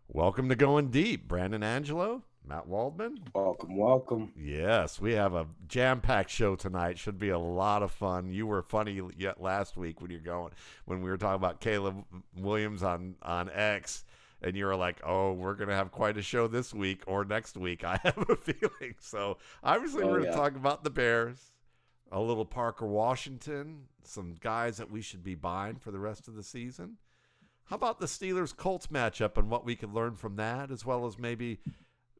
Welcome to Going Deep, Brandon Angelo, Matt Waldman. Welcome, welcome. Yes, we have a jam-packed show tonight. Should be a lot of fun. You were funny yet last week when we were talking about Caleb Williams on X, and you were like, "Oh, we're gonna have quite a show this week or next week." I have a feeling. So obviously, Oh we're gonna yeah, talk about the Bears, a little Parker Washington, some guys that we should be buying for the rest of the season. How about the Steelers Colts matchup and what we could learn from that, as well as maybe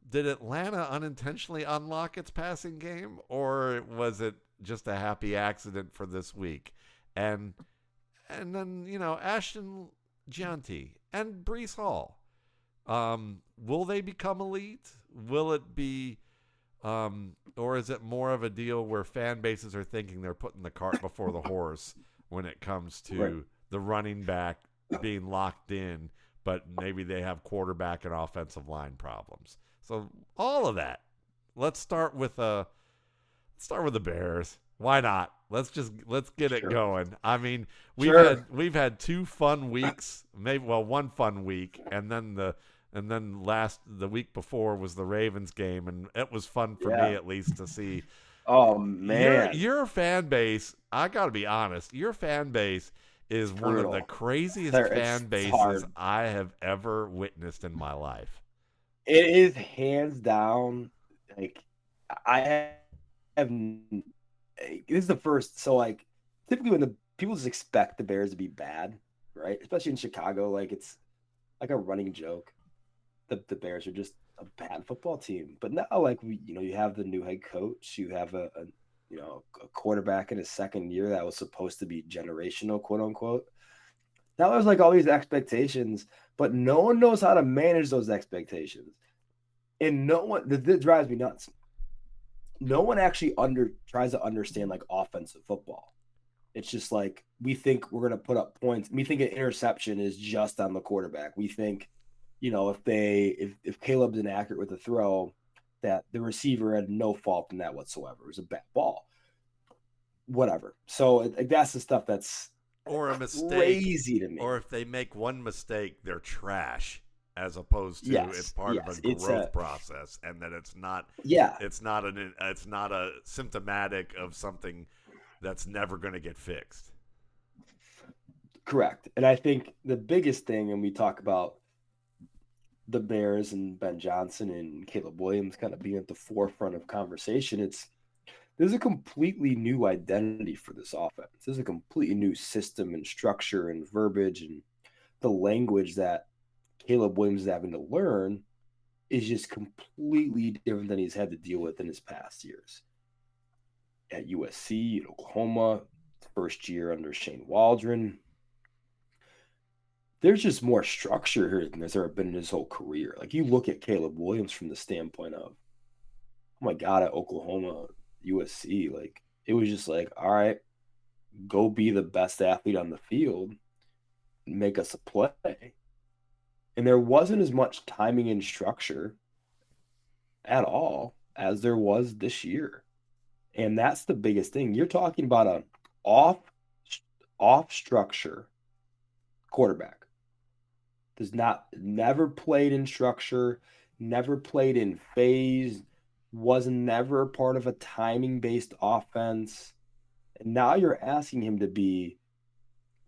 did Atlanta unintentionally unlock its passing game, or was it just a happy accident for this week? And then Ashton Jeanty and Brees Hall. Will they become elite? Will it be, or is it more of a deal where fan bases are thinking they're putting the cart before the horse when it comes right. to the running back being locked in, but maybe they have quarterback and offensive line problems? So all of that. Let's start with the Bears. Why not? Let's get it Sure, going. I mean, we've sure. had we've had 2 fun weeks, maybe one fun week, and then the week before was the Ravens game, and it was fun for me Yeah. at least to see Oh your man, your fan base. I got to be honest, your fan base is it's one of the brutal. craziest There, fan it's bases hard. I have ever witnessed in my life. It is hands down. Like I have. This is the first. So like, typically when the people just expect the Bears to be bad, right? Especially in Chicago, like it's like a running joke. The Bears are just a bad football team. But now, like you have the new head coach, you have a quarterback in his second year that was supposed to be generational, quote unquote. Now there's like all these expectations, but no one knows how to manage those expectations, and no one that drives me nuts. No one actually tries to understand like offensive football. It's just like we think we're gonna put up points. We think an interception is just on the quarterback. We think, if Caleb's inaccurate with the throw, that the receiver had no fault in that whatsoever. It was a bad ball. Whatever. So that's the stuff that's Or a mistake, crazy to me. or if they make one mistake, they're trash, as opposed to it's Yes, part of a yes. It's a growth process, and that it's not yeah, it's not an it's not a symptomatic of something that's never going to get fixed. correct. And I think the biggest thing, and we talk about the Bears and Ben Johnson and Caleb Williams kind of being at the forefront of conversation, there's a completely new identity for this offense. There's a completely new system and structure and verbiage, and the language that Caleb Williams is having to learn is just completely different than he's had to deal with in his past years at USC, at Oklahoma, first year under Shane Waldron. There's just more structure here than there's ever been in his whole career. Like you look at Caleb Williams from the standpoint of, oh my God, at Oklahoma, USC, like it was just like, all right, go be the best athlete on the field, make us a play. And there wasn't as much timing and structure at all as there was this year. And that's the biggest thing. You're talking about a off off structure quarterback. Does not never played in structure, never played in phase, was never part of a timing based offense. And now you're asking him to be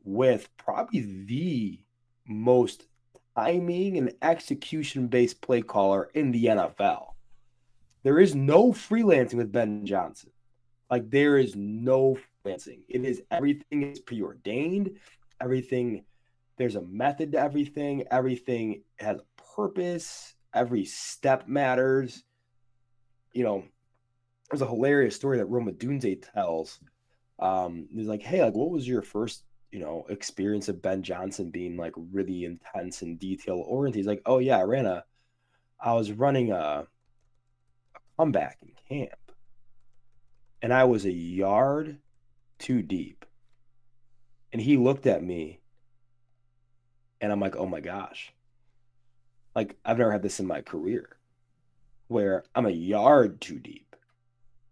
with probably the most timing and execution based play caller in the NFL. There is no freelancing with Ben Johnson. Like there is no freelancing. It is everything is preordained. Everything there's a method to everything. Everything has a purpose. Every step matters. You know, there's a hilarious story that Roma Odunze tells. He's like, hey, like, what was your first, experience of Ben Johnson being like really intense and detail oriented? He's like, oh yeah, I was running a comeback in camp, and I was a yard too deep, and he looked at me, and I'm like, oh my gosh, like I've never had this in my career, where I'm a yard too deep,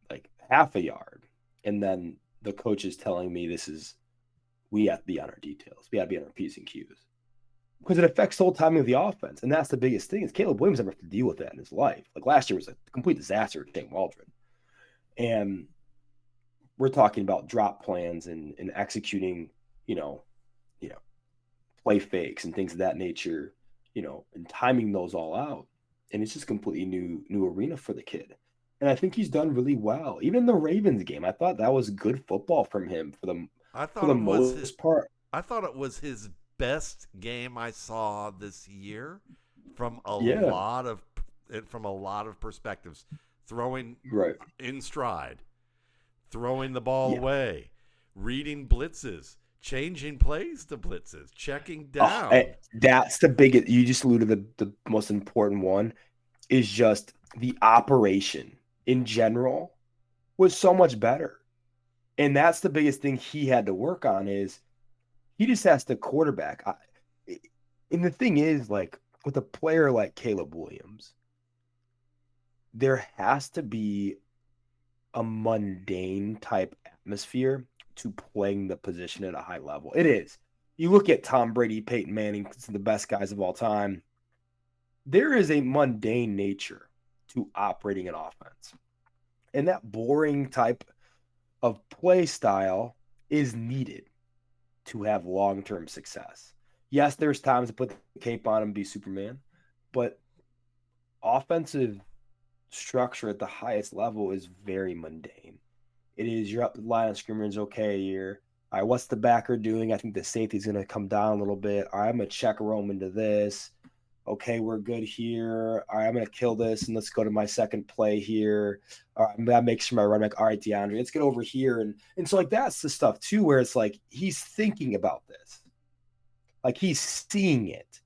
like half a yard, and then the coach is telling me we have to be on our details, we got to be on our p's and q's. because it affects the whole timing of the offense. And that's the biggest thing is Caleb Williams never have to deal with that in his life. Like last year was a complete disaster to Shane Waldron. And we're talking about drop plans and executing, you know, play fakes and things of that nature, and timing those all out. And it's just completely new arena for the kid. And I think he's done really well. Even in the Ravens game, I thought that was good football from him I for thought the it was most part. I thought it was his best game I saw this year from a Yeah, lot of perspectives. Throwing right. in stride, throwing the ball Yeah. away, reading blitzes, changing plays to blitzes, checking Oh, down. that's the biggest. You just alluded to the most important one is just the operation in general was so much better. And that's the biggest thing he had to work on is he just has to quarterback. And the thing is, like with a player like Caleb Williams, there has to be a mundane type atmosphere to playing the position at a high level. It is. You look at Tom Brady, Peyton Manning, some of the best guys of all time. There is a mundane nature to operating an offense. And that boring type of play style is needed to have long-term success. Yes, there's times to put the cape on and be Superman, but offensive structure at the highest level is very mundane. It is you're up the line of scrimmage, okay, you're all right, what's the backer doing? I think the safety's gonna come down a little bit. All right, I'm gonna check Rome into this. Okay, we're good here. All right, I'm gonna kill this and let's go to my second play here. All right, I'm gonna make sure my run back. All right, DeAndre, let's get over here. And so like that's the stuff too, where it's like he's thinking about this. Like he's seeing it.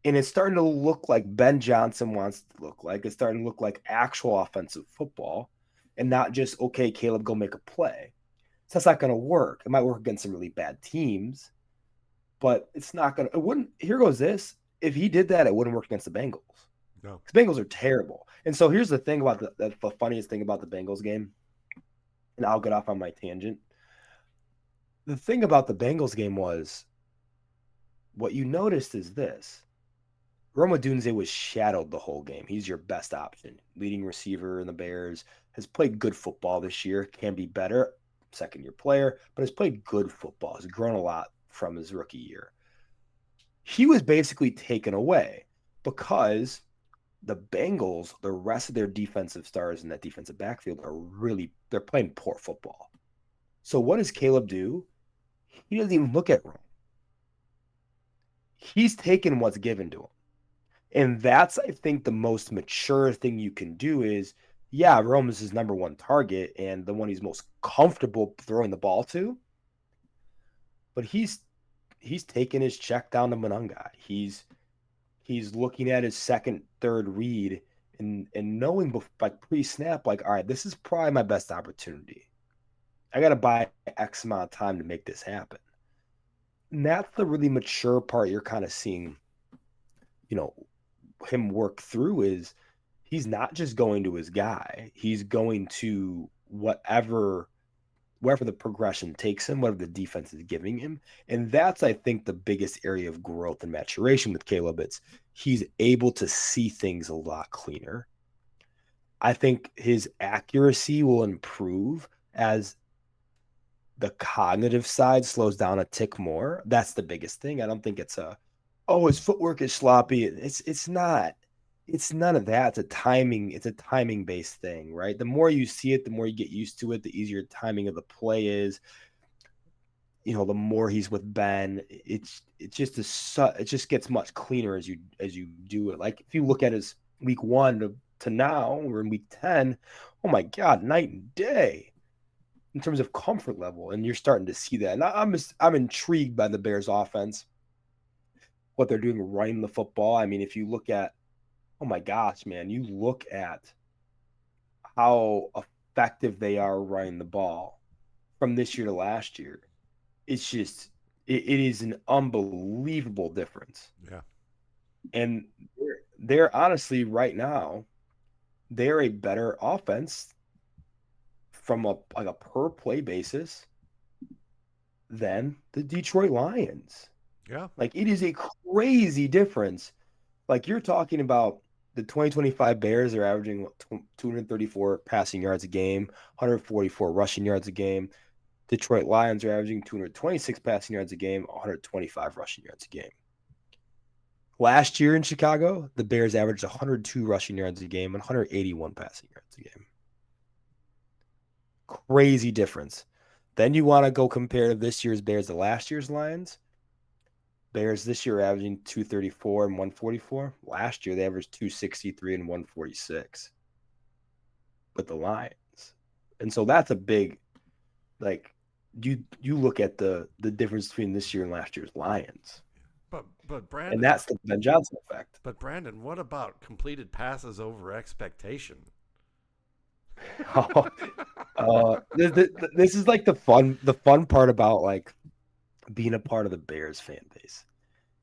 And it's starting to look like Ben Johnson wants to look like. It's starting to look like actual offensive football and not just, okay, Caleb, go make a play. So that's not going to work. It might work against some really bad teams, but it's not going to, it wouldn't, here goes this. If he did that, it wouldn't work against the Bengals. No. Because Bengals are terrible. And so here's the thing about the funniest thing about the Bengals game, and I'll get off on my tangent. The thing about the Bengals game was what you noticed is this. Odunze was shadowed the whole game. He's your best option. Leading receiver in the Bears, has played good football this year, can be better, second-year player, but has played good football. Has grown a lot from his rookie year. He was basically taken away because the Bengals, the rest of their defensive stars in that defensive backfield they're playing poor football. So what does Caleb do? He doesn't even look at Rome. He's taking what's given to him. And that's, I think, the most mature thing you can do is, yeah, Rome is his number one target and the one he's most comfortable throwing the ball to. But he's taking his check down to Monangai. He's looking at his second, third read and knowing like pre-snap, like, all right, this is probably my best opportunity. I got to buy X amount of time to make this happen. And that's the really mature part you're kind of seeing, him work through is he's not just going to his guy. He's going to wherever the progression takes him, whatever the defense is giving him. And that's, I think, the biggest area of growth and maturation with Caleb. It's he's able to see things a lot cleaner. I think his accuracy will improve as the cognitive side slows down a tick more. That's the biggest thing. I don't think it's his footwork is sloppy. It's not. It's none of that. It's a timing based thing, right? The more you see it, the more you get used to it, the easier timing of the play is. The more he's with Ben, it just gets much cleaner as you do it. Like if you look at his week 1 to now, we're in week 10. Oh my God, night and day in terms of comfort level, and you're starting to see that. And I'm intrigued by the Bears offense, what they're doing running the football. I mean, if you look at, oh my gosh, man, you look at how effective they are running the ball from this year to last year. It's just, it is an unbelievable difference. Yeah. And they're honestly right now, they're a better offense from a per play basis than the Detroit Lions. Yeah. Like, it is a crazy difference. Like, you're talking about the 2025 Bears are averaging 234 passing yards a game, 144 rushing yards a game. Detroit Lions are averaging 226 passing yards a game, 125 rushing yards a game. Last year in Chicago, the Bears averaged 102 rushing yards a game and 181 passing yards a game. Crazy difference. Then you want to go compare this year's Bears to last year's Lions. Bears this year averaging 234 and 144. Last year they averaged 263 and 146 with the Lions. And so that's a big, like, you look at the difference between this year and last year's Lions. But Brandon, and that's the Ben Johnson effect. But Brandon, what about completed passes over expectation? This is like the fun part about like being a part of the Bears fan base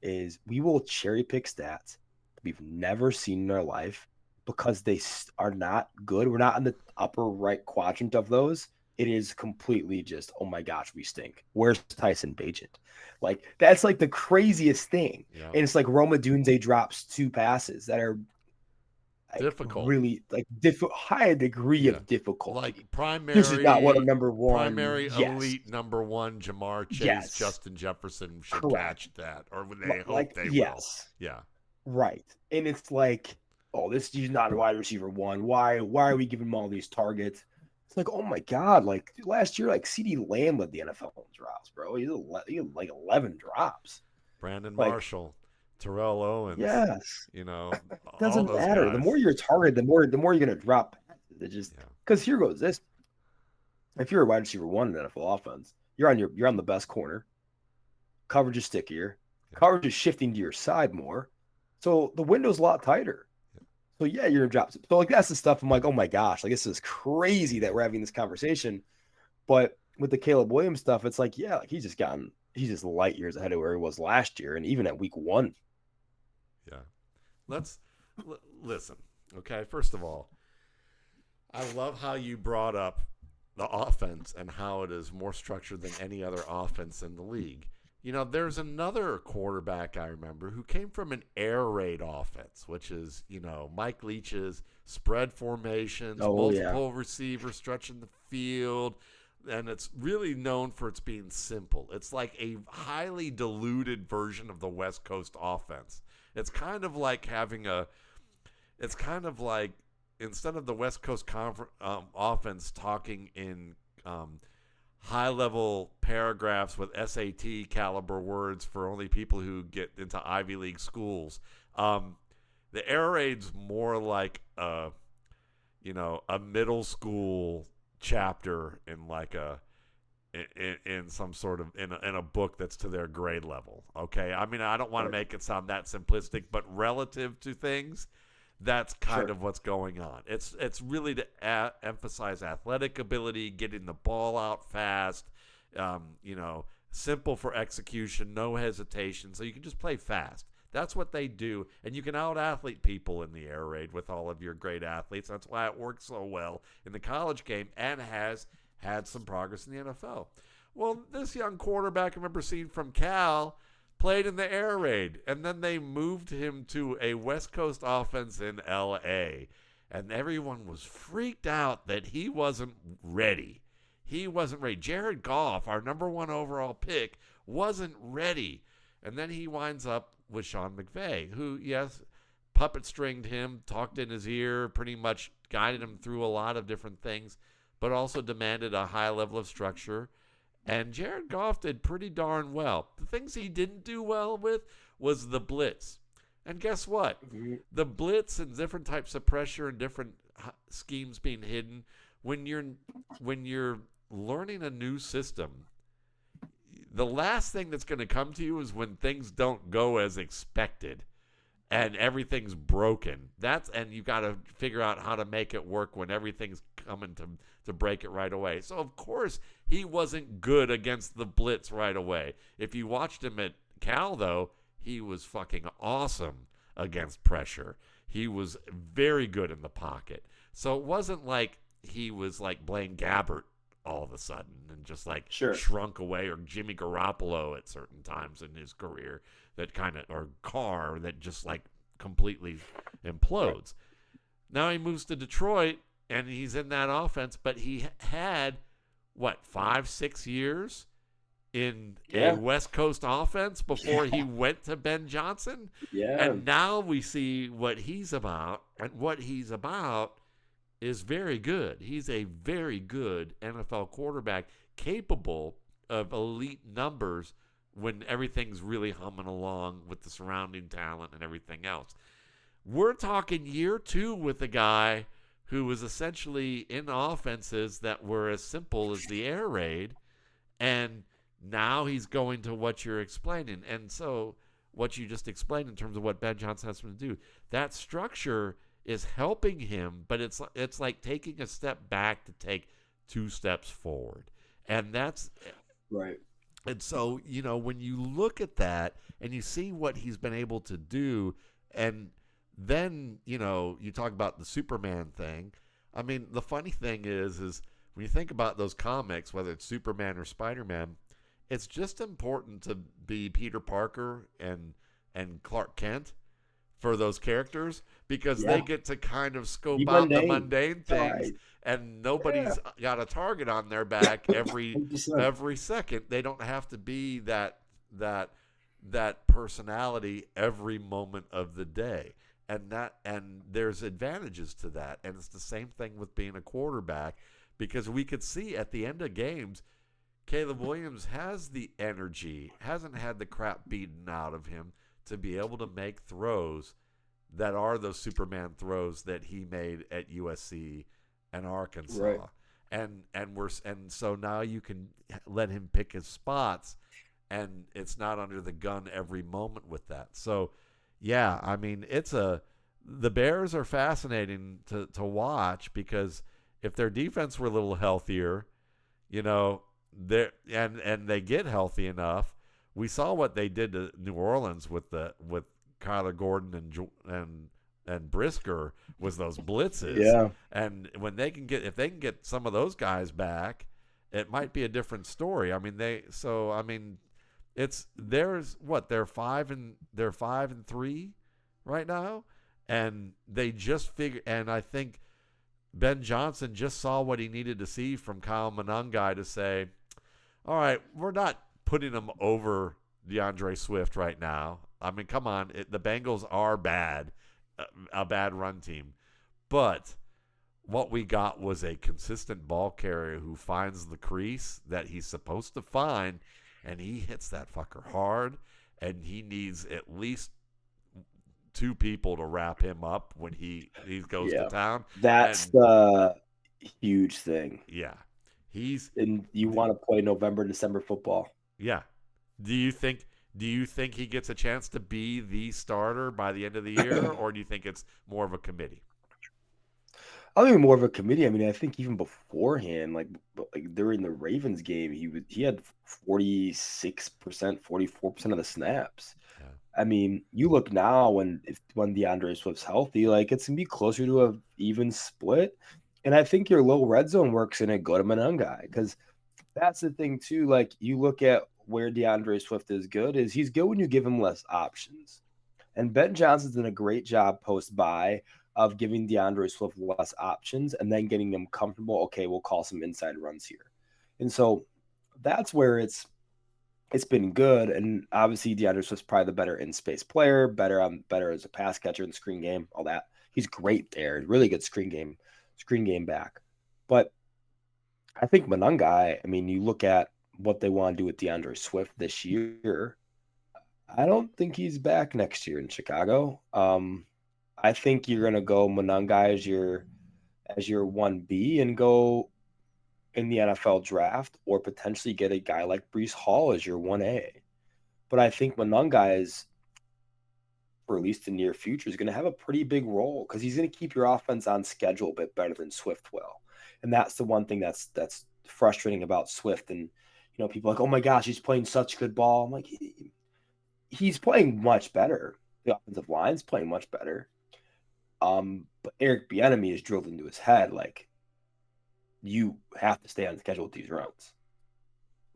is we will cherry pick stats we've never seen in our life because they are not good. We're not in the upper right quadrant of those. It is completely just, oh my gosh, we stink. Where's Tyson Bagent? Like, that's like the craziest thing. Yeah. And it's like Odunze drops 2 passes that are like difficult, really like high degree of difficulty. Like primary, this is not what a number one, primary elite number one Jamar Chase, Justin Jefferson should catch that, or they hope they will. Yeah, right. And it's like, oh, this is not a wide receiver one. Why are we giving him all these targets? It's like, oh my God, like last year, like CeeDee Lamb led the NFL in drops, bro. He had like 11 drops. Brandon Marshall, Terrell Owens. Yes. You know, doesn't matter. Guys. The more you're targeted, the more you're gonna drop. It just because here goes this. If you're a wide receiver one in NFL offense, you're on the best corner. Coverage is stickier. Coverage is shifting to your side more. So the window's a lot tighter. So yeah, you're gonna drop. So like that's the stuff I'm like, oh my gosh, like this is crazy that we're having this conversation. But with the Caleb Williams stuff, it's like, yeah, like he's just light years ahead of where he was last year, and even at week 1. Yeah. Let's listen. Okay, first of all, I love how you brought up the offense and how it is more structured than any other offense in the league. You know, there's another quarterback I remember who came from an air raid offense, which is, you know, Mike Leach's spread formations, multiple receivers stretching the field, and it's really known for its being simple. It's like a highly diluted version of the West Coast offense. It's kind of like instead of the West Coast offense talking in high-level paragraphs with SAT caliber words for only people who get into Ivy League schools. The air raid's more like a middle school chapter in like in some sort of in a book that's to their grade level. Okay, I mean I don't want to make it sound that simplistic, but relative to things, that's kind of what's going on. It's really to emphasize athletic ability, getting the ball out fast, simple for execution, no hesitation, so you can just play fast. That's what they do, and you can out-athlete people in the air raid with all of your great athletes. That's why it works so well in the college game and has had some progress in the NFL. Well, this young quarterback I remember seeing from Cal played in the air raid, and then they moved him to a West Coast offense in L.A., and everyone was freaked out that he wasn't ready. He wasn't ready. Jared Goff, our number 1 overall pick, wasn't ready. And then he winds up with Sean McVay, who, yes, puppet stringed him, talked in his ear, pretty much guided him through a lot of different things, but also demanded a high level of structure. And Jared Goff did pretty darn well. The things he didn't do well with was the blitz. And guess what? The blitz and different types of pressure and different schemes being hidden, when you're learning a new system, the last thing that's going to come to you is when things don't go as expected and everything's broken. And you got to figure out how to make it work when everything's coming to break it right away. So, of course, he wasn't good against the blitz right away. If you watched him at Cal, though, he was fucking awesome against pressure. He was very good in the pocket. So it wasn't like he was like Blaine Gabbert all of a sudden and just like Sure. shrunk away, or Jimmy Garoppolo at certain times in his career that kind of, or Carr that just like completely implodes. Now he moves to Detroit and he's in that offense, but he had what, 5-6 years in a West Coast offense before he went to Ben Johnson. Yeah. And now we see what he's about, and what he's about is very good. He's a very good NFL quarterback, capable of elite numbers when everything's really humming along with the surrounding talent and everything else. We're talking year 2 with a guy who was essentially in offenses that were as simple as the air raid, and now he's going to what you're explaining. And so what you just explained in terms of what Ben Johnson has to do, that structure is helping him, but it's like taking a step back to take 2 steps forward. And that's right. And so, when you look at that and you see what he's been able to do, and then, you talk about the Superman thing. I mean, the funny thing is when you think about those comics, whether it's Superman or Spider-Man, it's just important to be Peter Parker and Clark Kent for those characters, because they get to kind of scope out the mundane things, and nobody's got a target on their back every second. They don't have to be that personality every moment of the day. And there's advantages to that. And it's the same thing with being a quarterback, because we could see at the end of games, Caleb Williams has the energy, hasn't had the crap beaten out of him to be able to make throws that are those Superman throws that he made at USC and Arkansas. Right. And so now you can let him pick his spots, and it's not under the gun every moment with that. So yeah, I mean, the Bears are fascinating to watch, because if their defense were a little healthier, and they get healthy enough, we saw what they did to New Orleans with Kyler Gordon and Brisker, was those blitzes. Yeah. And when if they can get some of those guys back, it might be a different story. I mean, they're 5-3 right now, and they just and I think Ben Johnson just saw what he needed to see from Kyle Monangai to say, all right, we're not putting him over DeAndre Swift right now. I mean, come on, the Bengals are bad, a bad run team, but what we got was a consistent ball carrier who finds the crease that he's supposed to find, and he hits that fucker hard, and he needs at least 2 people to wrap him up when he goes to town. That's the huge thing. Yeah. And you want to play November, December football. Yeah. Do you think he gets a chance to be the starter by the end of the year, or do you think it's more of a committee? I think more of a committee. I mean, I think even beforehand, like during the Ravens game, he had 46%, 44% of the snaps. Yeah. I mean, you look now when DeAndre Swift's healthy, like it's gonna be closer to a even split. And I think your low red zone work's gonna go to Monangai, because that's the thing too. Like you look at where DeAndre Swift is good, is he's good when you give him less options. And Ben Johnson's done a great job post-bye of giving DeAndre Swift less options and then getting them comfortable. Okay, we'll call some inside runs here. And so that's where it's been good. And obviously DeAndre Swift's probably the better in-space player, better as a pass catcher in the screen game, all that. He's great there. Really good screen game back. But I think Monangai, I mean, you look at what they want to do with DeAndre Swift this year, I don't think he's back next year in Chicago. I think you're going to go Monangai as your 1B and go in the NFL draft, or potentially get a guy like Breece Hall as your 1A. But I think Monangai is, for at least the near future, is going to have a pretty big role, because he's going to keep your offense on schedule a bit better than Swift will. And that's the one thing that's frustrating about Swift. And, people are like, oh my gosh, he's playing such good ball. I'm like, he's playing much better. The offensive line's playing much better. But Eric Bieniemy is drilled into his head, like, you have to stay on schedule with these runs.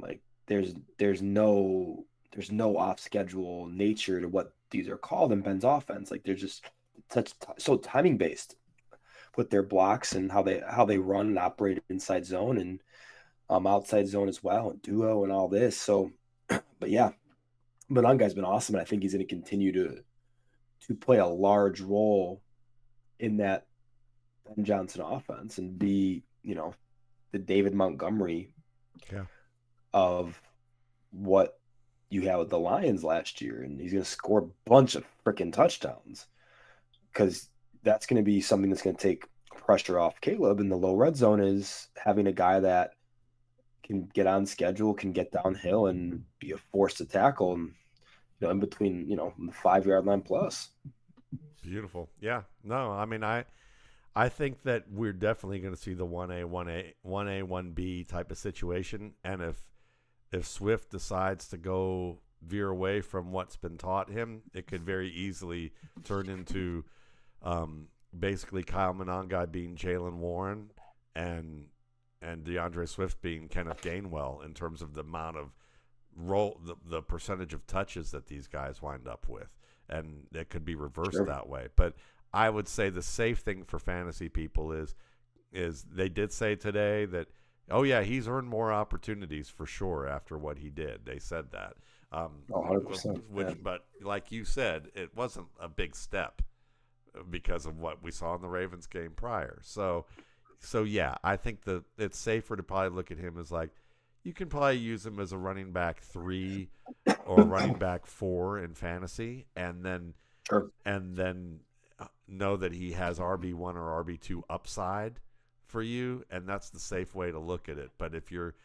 Like there's no off schedule nature to what these are called in Ben's offense. Like they're just so timing based with their blocks and how they run and operate inside zone and outside zone as well, and duo and all this. So, but yeah, Monangai's been awesome, and I think he's going to continue to play a large role in that Ben Johnson offense and be, the David Montgomery of what you had with the Lions last year. And he's going to score a bunch of freaking touchdowns because that's going to be something that's going to take pressure off Caleb in the low red zone, is having a guy that can get on schedule, can get downhill and be a force to tackle, and in between, the 5-yard line plus. Beautiful. Yeah. No, I mean, I think that we're definitely going to see the 1A, 1B type of situation. And if Swift decides to go veer away from what's been taught him, it could very easily turn into basically Kyle Monangai being Jalen Warren and DeAndre Swift being Kenneth Gainwell in terms of the amount of the percentage of touches that these guys wind up with. And it could be reversed that way. But I would say the safe thing for fantasy people is they did say today that, oh, yeah, he's earned more opportunities for sure after what he did. They said that. 100%. But like you said, it wasn't a big step because of what we saw in the Ravens game prior. So yeah, I think that it's safer to probably look at him as like, you can probably use him as a running back 3 or running back 4 in fantasy, and then know that he has RB1 or RB2 upside for you, and that's the safe way to look at it. But if you're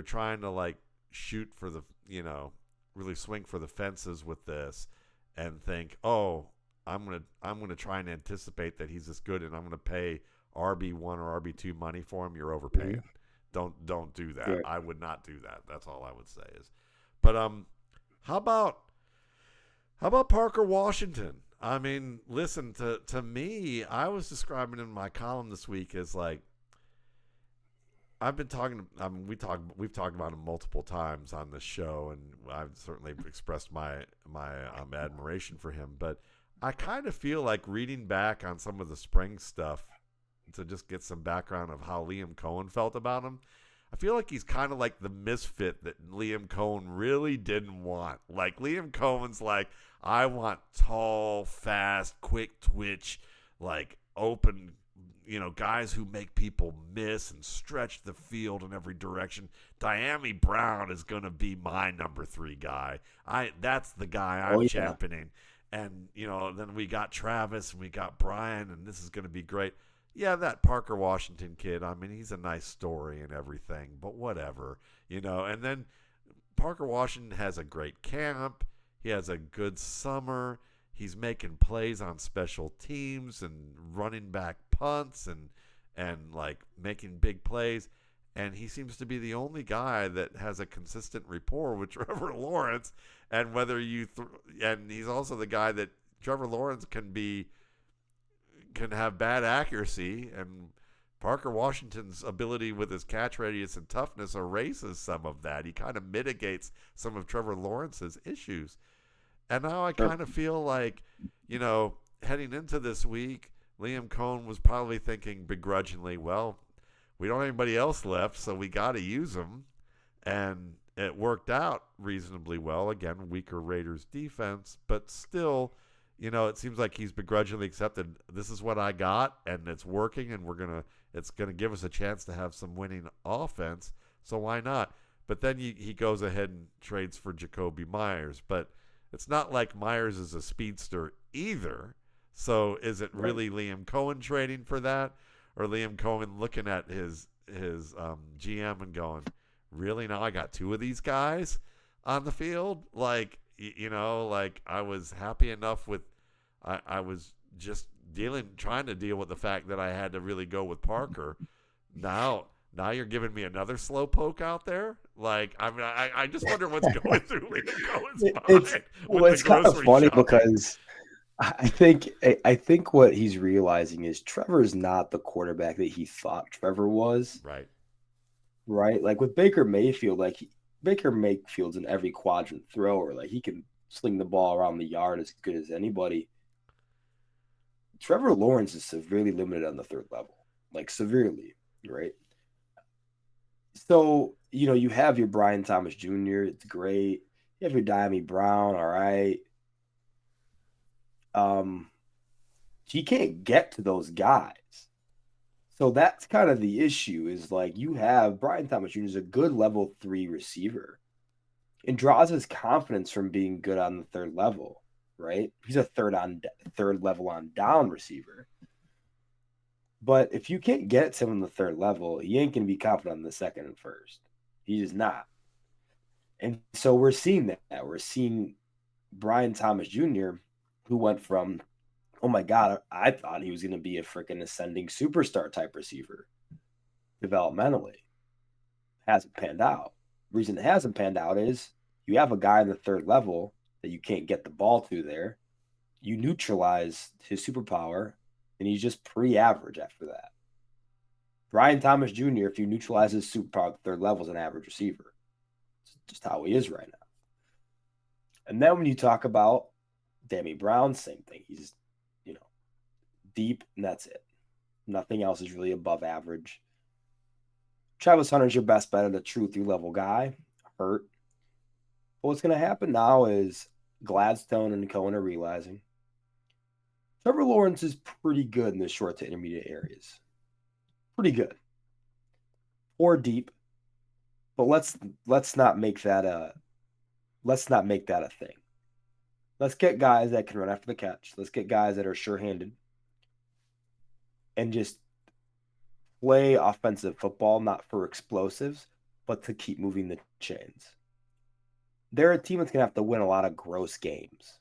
trying to like shoot for the, really swing for the fences with this and think, oh, I'm gonna try and anticipate that he's this good and I'm gonna pay RB1 or RB2 money for him, you're overpaying. Mm-hmm. Don't do that. Yeah. I would not do that. That's all I would say is. But how about Parker Washington? I mean, listen, to me, I was describing in my column this week as like, I've been talking. I mean, we've talked about him multiple times on this show, and I've certainly expressed my admiration for him. But I kind of feel like reading back on some of the spring stuff to just get some background of how Liam Cohen felt about him. I feel like he's kind of like the misfit that Liam Cohen really didn't want. Like Liam Cohen's like, I want tall, fast, quick twitch, like open, guys who make people miss and stretch the field in every direction. Diami Brown is going to be my number 3 guy. That's the guy I'm championing. And, then we got Travis and we got Brian, and this is going to be great. Yeah, that Parker Washington kid, I mean, he's a nice story and everything, but whatever, And then Parker Washington has a great camp. He has a good summer. He's making plays on special teams and running back punts and like making big plays. And he seems to be the only guy that has a consistent rapport with Trevor Lawrence. And whether and he's also the guy that Trevor Lawrence can have bad accuracy, and Parker Washington's ability with his catch radius and toughness erases some of that. He kind of mitigates some of Trevor Lawrence's issues. And now I kind of feel like, heading into this week, Liam Cohen was probably thinking begrudgingly, well, we don't have anybody else left, so we got to use him. And it worked out reasonably well. Again, weaker Raiders defense, but still, it seems like he's begrudgingly accepted, this is what I got, and it's working, and it's gonna give us a chance to have some winning offense, so why not? But then he goes ahead and trades for Jacoby Myers, but it's not like Myers is a speedster either. So is it really Liam Cohen trading for that, or Liam Cohen looking at his GM and going, really, now I got 2 of these guys on the field? Like, like I was happy enough with, I was just trying to deal with the fact that I had to really go with Parker. Now you're giving me another slow poke out there. Like, I mean, I just wonder what's going through Liam Cohen's mind. It's kind of funny shopping. Because I think what he's realizing is Trevor's not the quarterback that he thought Trevor was, Right. right? Like with Baker Mayfield, Baker Mayfield's in every quadrant thrower. Like he can sling the ball around the yard as good as anybody. Trevor Lawrence is severely limited on the third level, like severely, right? So, you have your Brian Thomas Jr., it's great. You have your Diami Brown, all right. Um, he can't get to those guys. So that's kind of the issue is like you have Brian Thomas Jr. is a good level 3 receiver and draws his confidence from being good on the third level, right? He's a third level on down receiver. But if you can't get to him on the third level, he ain't gonna be confident on the second and first. He is not. And so we're seeing that. We're seeing Brian Thomas Jr., who went from, oh my God, I thought he was going to be a freaking ascending superstar type receiver developmentally. Hasn't panned out. The reason it hasn't panned out is you have a guy in the third level that you can't get the ball to there. You neutralize his superpower, and he's just pre-average after that. Brian Thomas Jr., if you neutralize his superpower at the third level, is an average receiver. It's just how he is right now. And then when you talk about Dammy Brown, same thing. He's, deep, and that's it. Nothing else is really above average. Travis Hunter's your best bet at a true 3-level guy. Hurt. But what's going to happen now is Gladstone and Cohen are realizing Trevor Lawrence is pretty good in the short to intermediate areas. Pretty good. Or deep. But let's not make that a thing. Let's get guys that can run after the catch. Let's get guys that are sure-handed and just play offensive football, not for explosives, but to keep moving the chains. They're a team that's going to have to win a lot of gross games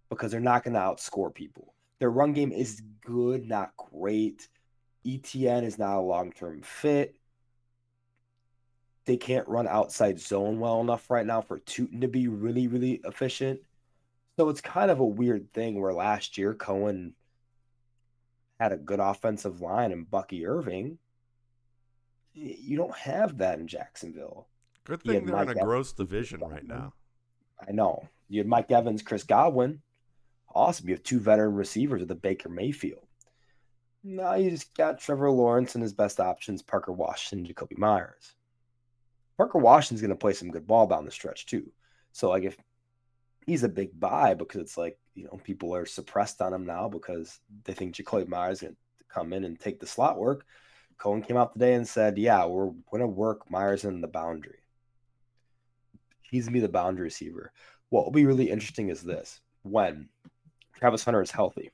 because they're not going to outscore people. Their run game is good, not great. ETN is not a long-term fit. They can't run outside zone well enough right now for Tuten to be really, really efficient. So it's kind of a weird thing where last year Cohen had a good offensive line and Bucky Irving. You don't have that in Jacksonville. Good You thing had they're in Mike a Evans, gross Chris division right Godwin. now. I know. You had Mike Evans, Chris Godwin. Awesome. You have 2 veteran receivers with the Baker Mayfield. Now you just got Trevor Lawrence and his best options, Parker Washington, Jacoby Myers. Parker Washington's going to play some good ball down the stretch too. So like if he's a big buy because it's like, people are suppressed on him now because they think Jacoby Myers is going to come in and take the slot work. Cohen came out today and said, yeah, we're going to work Myers in the boundary. He's going to be the boundary receiver. What will be really interesting is this. When Travis Hunter is healthy,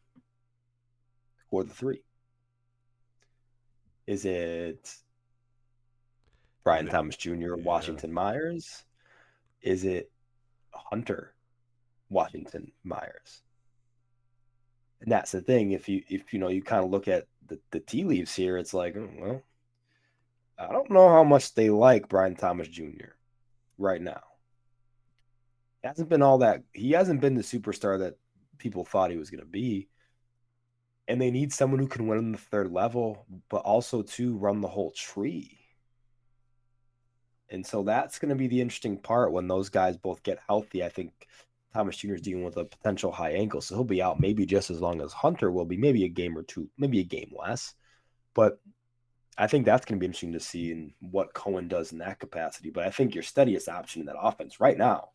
who are the 3? Is it Brian Thomas Jr., Washington Myers? Is it Hunter, Washington Myers? And that's the thing. If you kind of look at the tea leaves here, it's like, well, I don't know how much they like Brian Thomas Jr. right now. He hasn't been the superstar that people thought he was going to be. And they need someone who can win in the third level, but also to run the whole tree. And so that's going to be the interesting part when those guys both get healthy. I think Thomas Jr. is dealing with a potential high ankle, so he'll be out maybe just as long as Hunter will be, maybe a game or two, maybe a game less. But I think that's going to be interesting to see in what Cohen does in that capacity. But I think your steadiest option in that offense right now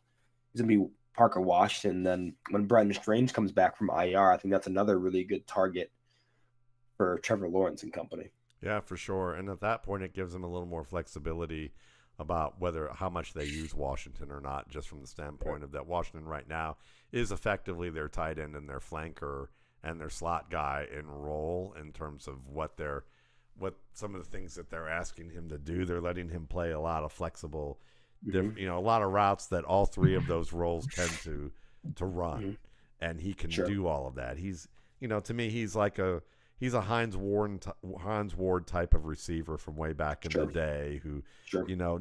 is going to be Parker Washington. Then when Brenton Strange comes back from IR, I think that's another really good target for Trevor Lawrence and company. Yeah, for sure. And at that point, it gives them a little more flexibility about how much they use Washington or not, just from the standpoint of that Washington right now is effectively their tight end and their flanker and their slot guy in role in terms of what some of the things that they're asking him to do. They're letting him play a lot of flexible, a lot of routes that all 3 of those roles tend to run, and he can do all of that. He's, to me, he's a Hines Ward type of receiver from way back in the day who,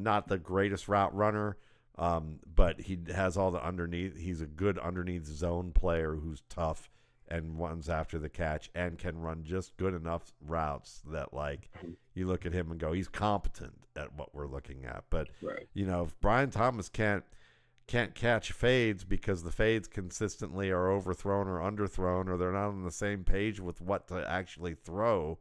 not the greatest route runner, but he has all the underneath. He's a good underneath zone player who's tough and runs after the catch and can run just good enough routes that, like, you look at him and go, he's competent at what we're looking at. But, Right. you know, if Brian Thomas can't catch fades because the fades consistently are overthrown or underthrown, or they're not on the same page with what to actually throw,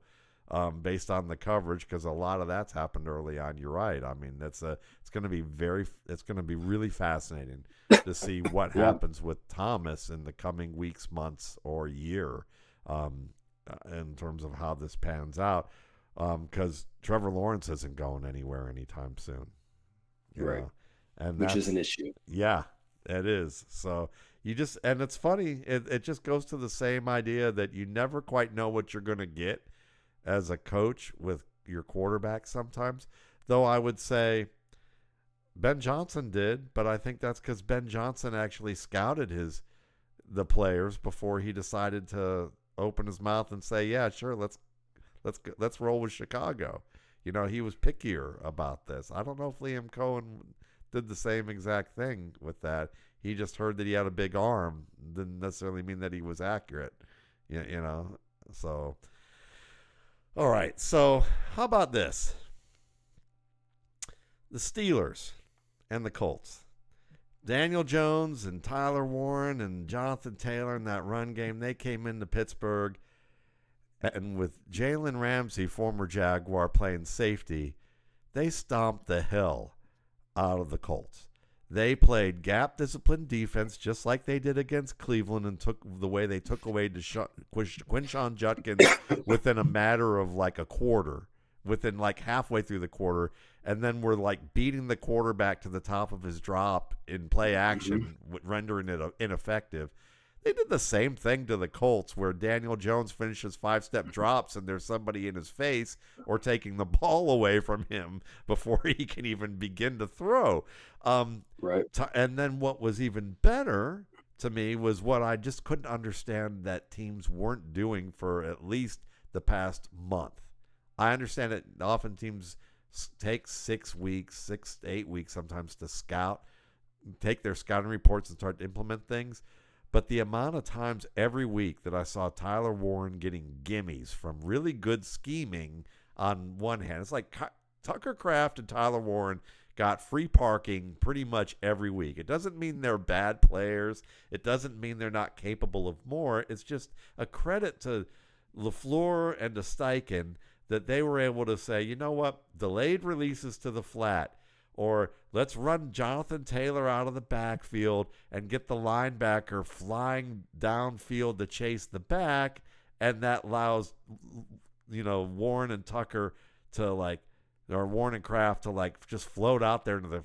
based on the coverage, because a lot of that's happened early on. You're right. I mean, it's going to be really fascinating to see what happens with Thomas in the coming weeks, months, or year, in terms of how this pans out. Because Trevor Lawrence isn't going anywhere anytime soon. Right. Know? And which is an issue. Yeah, it is. So and it's funny. It just goes to the same idea that you never quite know what you're going to get as a coach with your quarterback sometimes. Though I would say Ben Johnson did, but I think that's because Ben Johnson actually scouted the players before he decided to open his mouth and say, yeah, sure, let's roll with Chicago. You know, he was pickier about this. I don't know if Liam Cohen did the same exact thing with that. He just heard that he had a big arm. Didn't necessarily mean that he was accurate. You know, so... All right, so how about this? The Steelers and the Colts. Daniel Jones and Tyler Warren and Jonathan Taylor in that run game, they came into Pittsburgh, and with Jalen Ramsey, former Jaguar, playing safety, they stomped the hell out of the Colts. They played gap-disciplined defense just like they did against Cleveland, and took away Quinshon Judkins within a matter of like a quarter, within like halfway through the quarter, and then were like beating the quarterback to the top of his drop in play action, rendering it ineffective. They did the same thing to the Colts, where Daniel Jones finishes 5-step drops and there's somebody in his face or taking the ball away from him before he can even begin to throw. Right. And then what was even better to me was what I just couldn't understand that teams weren't doing for at least the past month. I understand that often teams take 6 weeks, 6 to 8 weeks sometimes to take their scouting reports and start to implement things. But the amount of times every week that I saw Tyler Warren getting gimmies from really good scheming on one hand, it's like Tucker Kraft and Tyler Warren got free parking pretty much every week. It doesn't mean they're bad players. It doesn't mean they're not capable of more. It's just a credit to LaFleur and to Steichen that they were able to say, you know what, delayed releases to the flat, or let's run Jonathan Taylor out of the backfield and get the linebacker flying downfield to chase the back, and that allows, Warren and Tucker to or Warren and Kraft to just float out there into the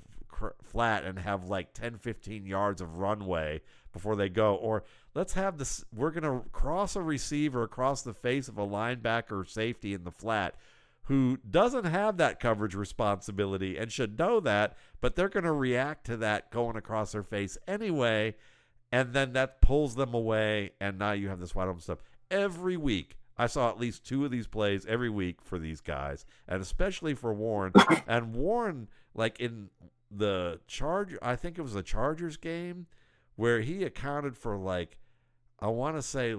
flat and have 10, 15 yards of runway before they go. Or let's have this, we're going to cross a receiver across the face of a linebacker or safety in the flat who doesn't have that coverage responsibility and should know that, but they're going to react to that going across their face anyway, and then that pulls them away, and now you have this wide open stuff. Every week, I saw at least 2 of these plays every week for these guys, and especially for Warren. And Warren, in the I think it was the Chargers game, where he accounted for I want to say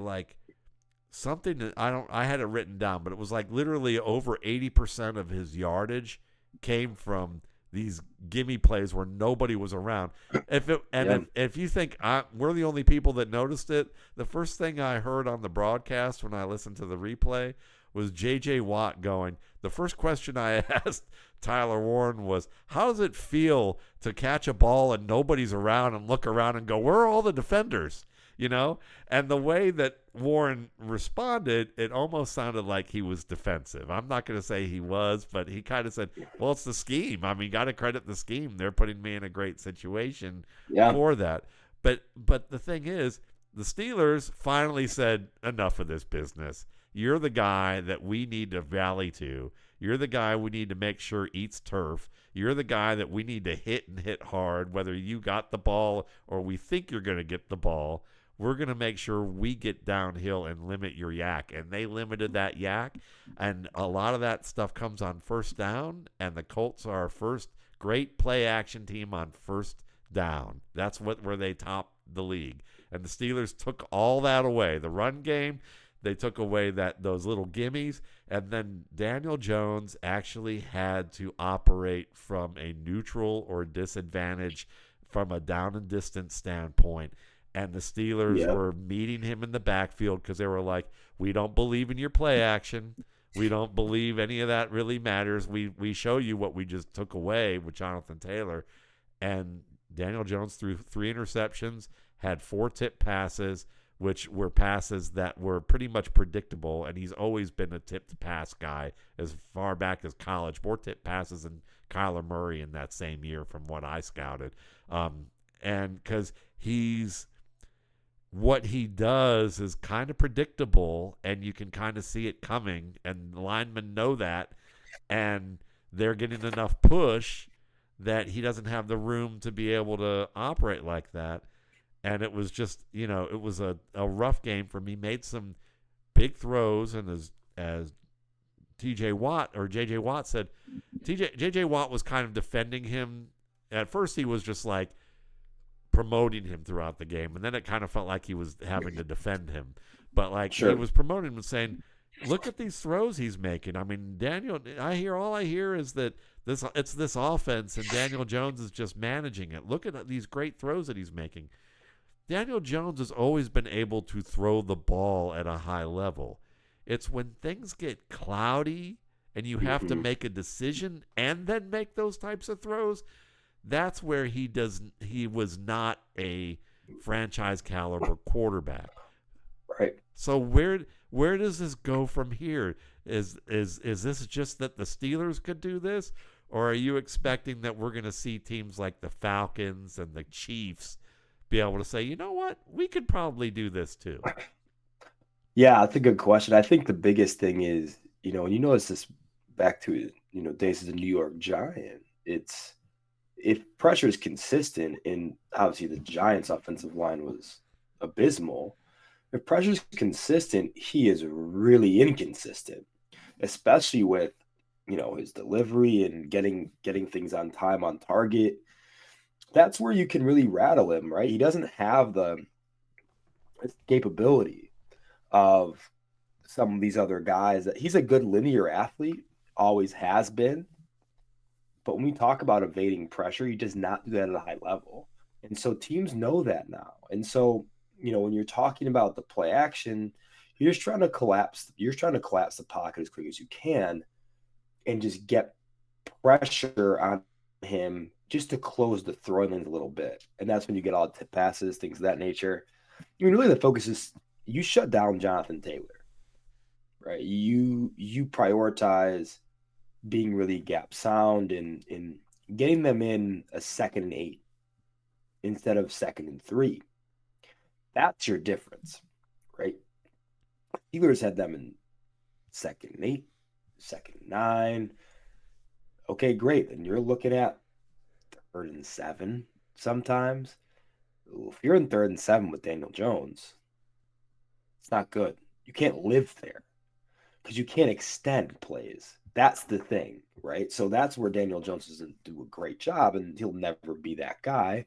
something that I had it written down, but it was literally over 80% of his yardage came from these gimme plays where nobody was around. If you think we're the only people that noticed it, the first thing I heard on the broadcast when I listened to the replay was J.J. Watt going, the first question I asked Tyler Warren was, how does it feel to catch a ball and nobody's around and look around and go, where are all the defenders? And the way that Warren responded, it almost sounded like he was defensive. I'm not going to say he was, but he kind of said, well, it's the scheme. I mean, got to credit the scheme. They're putting me in a great situation for that. But the thing is, the Steelers finally said, enough of this business. You're the guy that we need to rally to. You're the guy we need to make sure eats turf. You're the guy that we need to hit and hit hard, whether you got the ball or we think you're going to get the ball. We're going to make sure we get downhill and limit your yak. And they limited that yak. And a lot of that stuff comes on first down. And the Colts are our first great play action team on first down. That's where they top the league. And the Steelers took all that away. The run game, they took away those little gimmies, and then Daniel Jones actually had to operate from a neutral or disadvantage from a down and distance standpoint. And the Steelers were meeting him in the backfield because they were like, we don't believe in your play action. We don't believe any of that really matters. We show you what we just took away with Jonathan Taylor. And Daniel Jones threw 3 interceptions, had 4 tip passes, which were passes that were pretty much predictable. And he's always been a tipped pass guy as far back as college. More tip passes than Kyler Murray in that same year from what I scouted. And because what he does is kind of predictable, and you can kind of see it coming, and the linemen know that, and they're getting enough push that he doesn't have the room to be able to operate like that. And it was just, it was a rough game for me. Made some big throws, and as J.J. Watt said, J.J. Watt was kind of defending him. At first, he was just like promoting him throughout the game, and then it kind of felt like he was having to defend him. But he was promoting him and saying, "Look at these throws he's making." I mean, Daniel. All I hear is that it's this offense, and Daniel Jones is just managing it. Look at these great throws that he's making. Daniel Jones has always been able to throw the ball at a high level. It's when things get cloudy and you have to make a decision and then make those types of throws. That's where he was not a franchise caliber quarterback. Right. So where does this go from here? Is this just that the Steelers could do this, or are you expecting that we're going to see teams like the Falcons and the Chiefs be able to say, you know what, we could probably do this too? Yeah, that's a good question. I think the biggest thing is, and you notice this back to days as a New York Giant. It's if pressure is consistent, and obviously the Giants' offensive line was abysmal. If pressure is consistent, he is really inconsistent, especially with his delivery and getting things on time, on target. That's where you can really rattle him, right? He doesn't have the capability of some of these other guys. That he's a good linear athlete, always has been. But when we talk about evading pressure, he does not do that at a high level. And so teams know that now. And so, when you're talking about the play action, you're just trying to collapse the pocket as quick as you can and just get pressure on him just to close the throwing lanes a little bit. And that's when you get all the tip passes, things of that nature. I mean, really the focus is you shut down Jonathan Taylor, right? You prioritize being really gap sound and getting them in a 2nd and 8 instead of 2nd and 3. That's your difference, right? Steelers had them in 2nd and 8, 2nd and 9. Okay, great. Then you're looking at 3rd and 7 sometimes. If you're in 3rd and 7 with Daniel Jones, it's not good. You can't live there because you can't extend plays. That's the thing, right? So that's where Daniel Jones doesn't do a great job, and he'll never be that guy,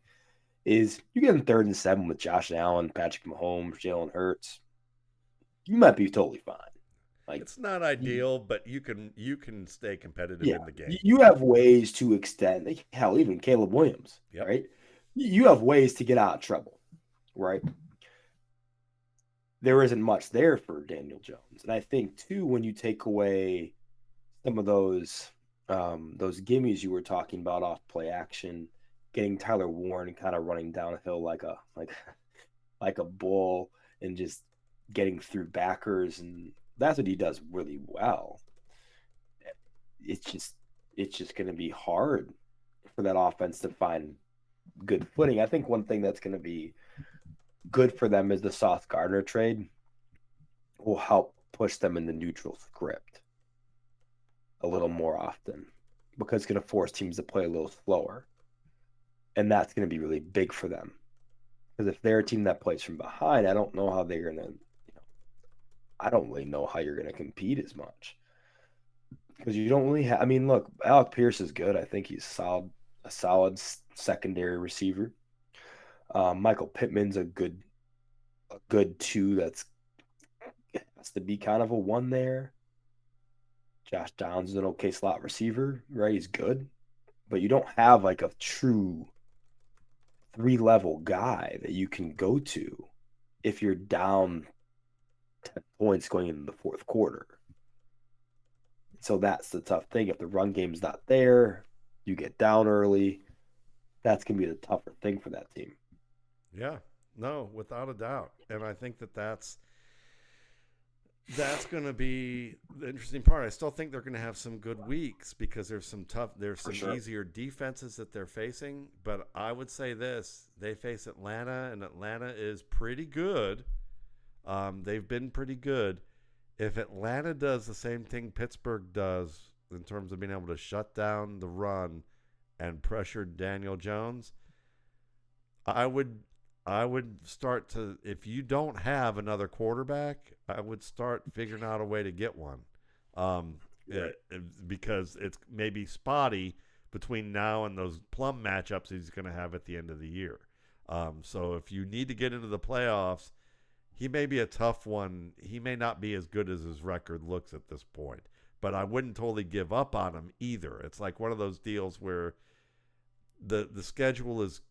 is you get in 3rd and 7 with Josh Allen, Patrick Mahomes, Jalen Hurts, you might be totally fine. It's not ideal, but you can stay competitive in the game. You have ways to extend. Hell, even Caleb Williams, right? You have ways to get out of trouble, right? There isn't much there for Daniel Jones. And I think, too, when you take away some of those gimmies you were talking about off play action, getting Tyler Warren kind of running downhill like a bull and just getting through backers, and that's what he does really well. It's just going to be hard for that offense to find good footing. I think one thing that's going to be good for them is the Sauce Gardner trade will help push them in the neutral script a little more often, because it's going to force teams to play a little slower. And that's going to be really big for them. Because if they're a team that plays from behind, I don't know how they're going to, I don't really know how you're going to compete as much. Because you don't really have, I mean, look, Alec Pierce is good. I think he's a solid secondary receiver. Michael Pittman's a good a good 2 that's has to be kind of a 1 there. Josh Downs is an okay slot receiver, right? He's good. But you don't have like a true 3-level guy that you can go to if you're down 10 points going into the fourth quarter. So that's the tough thing. If the run game's not there, you get down early. That's going to be the tougher thing for that team. Yeah, no, without a doubt. And I think that's going to be the interesting part. I still think they're going to have some good weeks because there's some easier defenses that they're facing. But I would say this: they face Atlanta, and Atlanta is pretty good. They've been pretty good. If Atlanta does the same thing Pittsburgh does in terms of being able to shut down the run and pressure Daniel Jones, I would start to, if you don't have another quarterback, I would start figuring out a way to get one. Because it's maybe spotty between now and those plum matchups he's going to have at the end of the year. So if you need to get into the playoffs, he may be a tough one. He may not be as good as his record looks at this point, but I wouldn't totally give up on him either. It's like one of those deals where the schedule is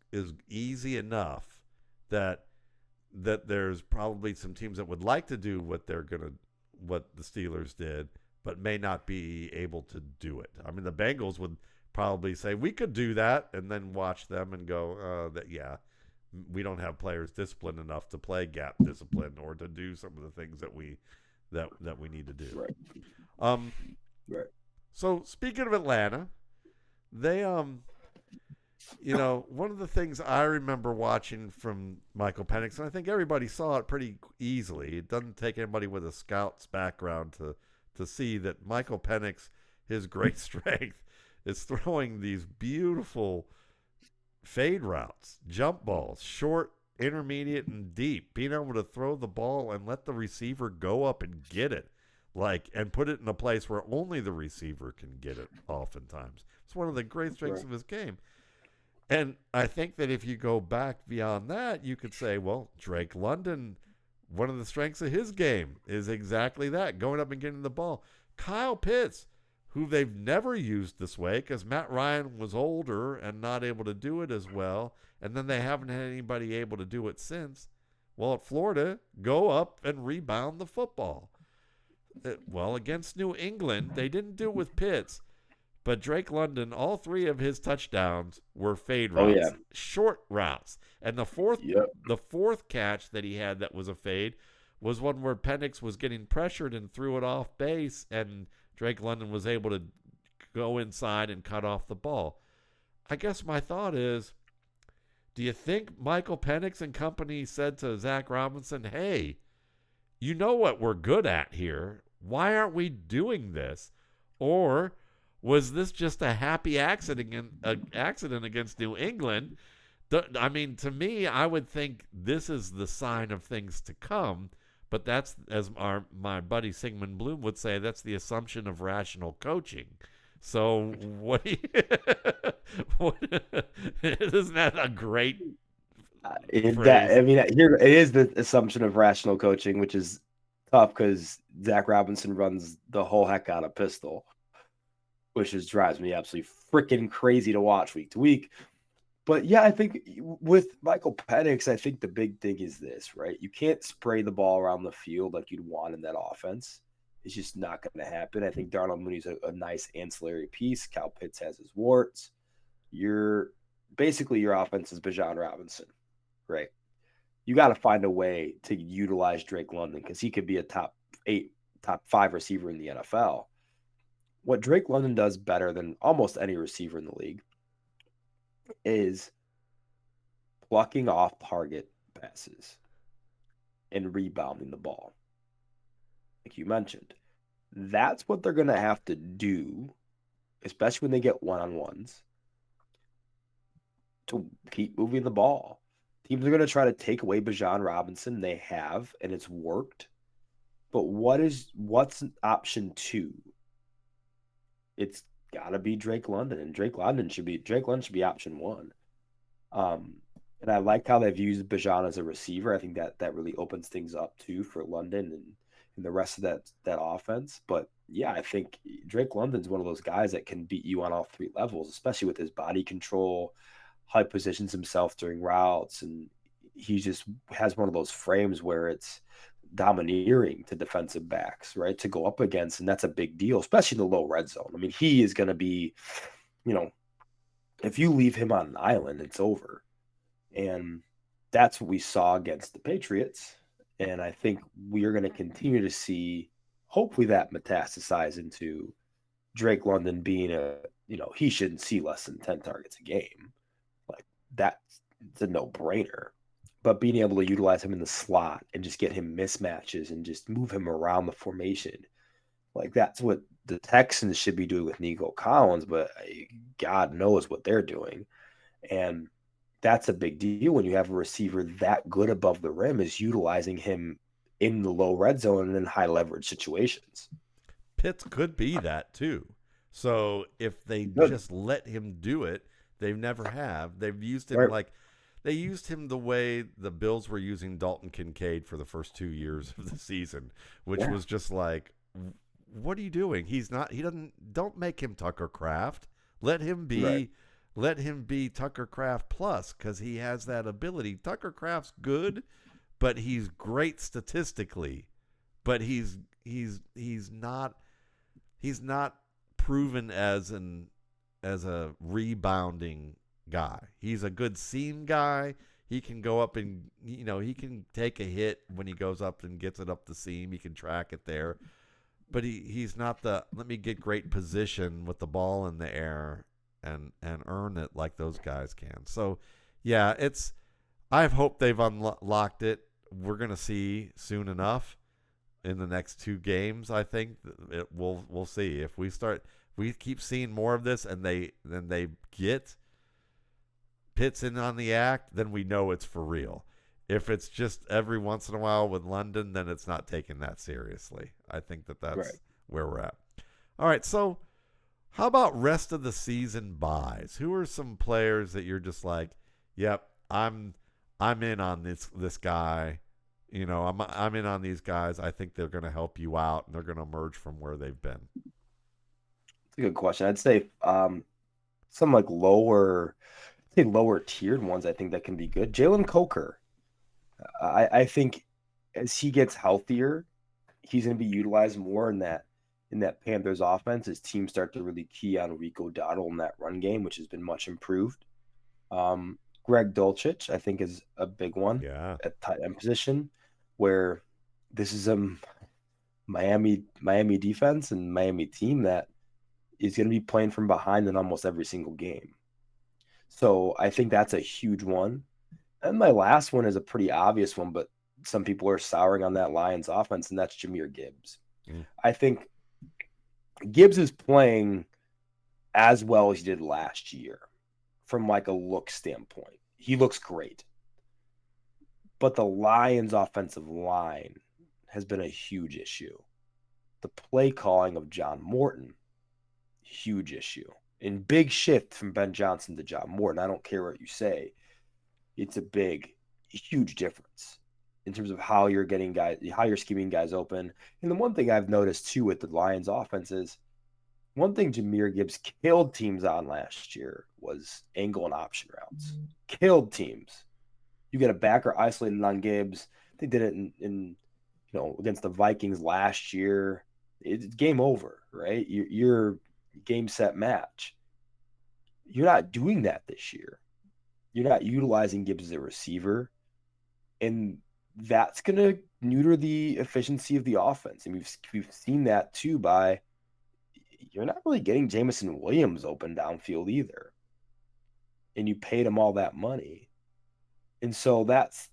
easy enough that there's probably some teams that would like to do what the Steelers did, but may not be able to do it. I mean, the Bengals would probably say we could do that, and then watch them and go, we don't have players disciplined enough to play gap discipline or to do some of the things that we need to do. Right. Right. So speaking of Atlanta, they one of the things I remember watching from Michael Penix, and I think everybody saw it pretty easily. It doesn't take anybody with a scout's background to see that Michael Penix, his great strength, is throwing these beautiful fade routes, jump balls, short, intermediate, and deep. Being able to throw the ball and let the receiver go up and get it, and put it in a place where only the receiver can get it oftentimes. It's one of the great strengths of his game. And I think that if you go back beyond that, you could say, well, Drake London, one of the strengths of his game is exactly that, going up and getting the ball. Kyle Pitts, who they've never used this way because Matt Ryan was older and not able to do it as well, and then they haven't had anybody able to do it since. Well, at Florida, go up and rebound the football. Well, against New England, they didn't do it with Pitts, but Drake London, all 3 of his touchdowns were fade routes, short routes. And the fourth catch that he had that was a fade was one where Penix was getting pressured and threw it off base, and Drake London was able to go inside and cut off the ball. I guess my thought is, do you think Michael Penix and company said to Zach Robinson, hey, you know what we're good at here. Why aren't we doing this? Or was this just a happy accident against New England? I mean, to me, I would think this is the sign of things to come. But that's, as my buddy Sigmund Bloom would say, that's the assumption of rational coaching. So isn't that a great phrase? Here it is the assumption of rational coaching, which is tough because Zach Robinson runs the whole heck out of pistol, which drives me absolutely freaking crazy to watch week to week. But yeah, I think with Michael Penix, I think the big thing is this, right? You can't spray the ball around the field like you'd want in that offense. It's just not going to happen. I think Darnell Mooney's a nice ancillary piece. Kyle Pitts has his warts. Your offense is Bijan Robinson, right? You got to find a way to utilize Drake London because he could be a top 5 receiver in the NFL. What Drake London does better than almost any receiver in the league is plucking off target passes and rebounding the ball. Like you mentioned, that's what they're going to have to do, especially when they get one-on-ones, to keep moving the ball. Teams are going to try to take away Bijan Robinson. They have, and it's worked. But what's option 2? It's got to be Drake London, and Drake London should be option 1. And I like how they've used Bijan as a receiver. I think that really opens things up too for London and the rest of that offense. But yeah, I think Drake London's one of those guys that can beat you on all three levels, especially with his body control, how he positions himself during routes, and he just has one of those frames where it's domineering to defensive backs, right? To go up against, and that's a big deal, especially in the low red zone. I mean, he is going to be, you know, if you leave him on an island, it's over. And that's what we saw against the Patriots. And I think we are going to continue to see, hopefully, that metastasize into Drake London being he shouldn't see less than 10 targets a game. Like, that's a no brainer. But being able to utilize him in the slot and just get him mismatches and just move him around the formation, like, that's what the Texans should be doing with Nico Collins, but God knows what they're doing. And that's a big deal when you have a receiver that good above the rim, is utilizing him in the low red zone and in high leverage situations. Pitts could be that too. So if they Good. just let him do it, they never have. They've used him Right. like they used him the way the Bills were using Dalton Kincaid for the first 2 years of the season, which was just like, what are you doing? He's not. He doesn't. Don't make him Tucker Kraft. Let him be. Right. Let him be Tucker Kraft plus, because he has that ability. Tucker Kraft's good, but he's great statistically. But he's not proven as a rebounding guy. He's a good seam guy. He can go up and he can take a hit when he goes up and gets it up the seam. He can track it there. But he's not the let me get great position with the ball in the air and earn it like those guys can. So yeah, I hope they've unlocked it. We're gonna see soon enough in the next two games. I think we'll see if we keep seeing more of this and they get Pitts in on the act, then we know it's for real. If it's just every once in a while with London, then it's not taken that seriously. I think that's Right. where we're at. All right, so how about rest of the season buys? Who are some players that you're just like, yep, I'm in on this guy. I'm in on these guys. I think they're going to help you out, and they're going to emerge from where they've been. It's a good question. I'd say some like lower tiered ones. I think that can be good. Jalen Coker. I think as he gets healthier, he's going to be utilized more in that Panthers offense as teams start to really key on Rico Dowdle in that run game, which has been much improved. Greg Dulcich, I think, is a big one Yeah. at tight end position, where this is a Miami defense and Miami team that is going to be playing from behind in almost every single game. So I think that's a huge one. And my last one is a pretty obvious one, but some people are souring on that Lions offense, and that's Jahmyr Gibbs. Mm. I think Gibbs is playing as well as he did last year from like a look standpoint. He looks great. But the Lions offensive line has been a huge issue. The play calling of John Morton, huge issue. And big shift from Ben Johnson to John Morton. I don't care what you say. It's a huge difference in terms of how you're getting guys, how you're scheming guys open. And the one thing I've noticed too with the Lions offense is one thing Jahmyr Gibbs killed teams on last year was angle and option routes. Killed teams. You get a backer isolated on Gibbs. They did it in against the Vikings last year. It's game over, right? You're game set match. You're not doing that this year. You're not utilizing Gibbs as a receiver, and that's going to neuter the efficiency of the offense. And we've seen that too by you're not really getting Jameson Williams open downfield either, and you paid him all that money. And so that's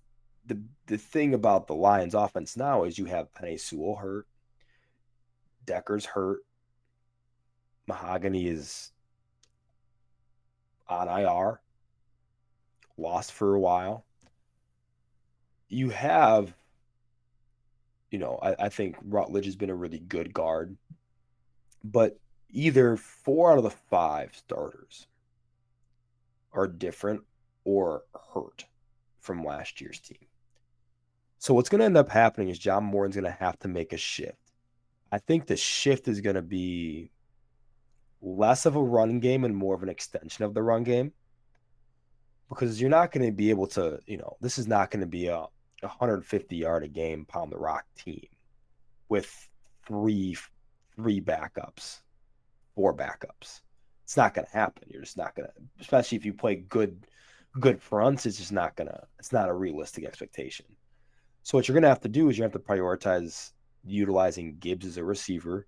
the thing about the Lions offense now is you have Penei Sewell hurt, Decker's hurt, Mahogany is on IR, lost for a while. You have, I think Rutledge has been a really good guard, but either 4 out of the 5 starters are different or hurt. from last year's team. So what's going to end up happening is John Morton's going to have to make a shift. I think the shift is going to be less of a run game and more of an extension of the run game, because you're not going to be able to, this is not going to be a 150-yard a game pound the rock team with three backups, 4 backups. It's not going to happen. You're just not going to, especially if you play good fronts, it's not a realistic expectation. So what you're going to have to do is you have to prioritize utilizing Gibbs as a receiver,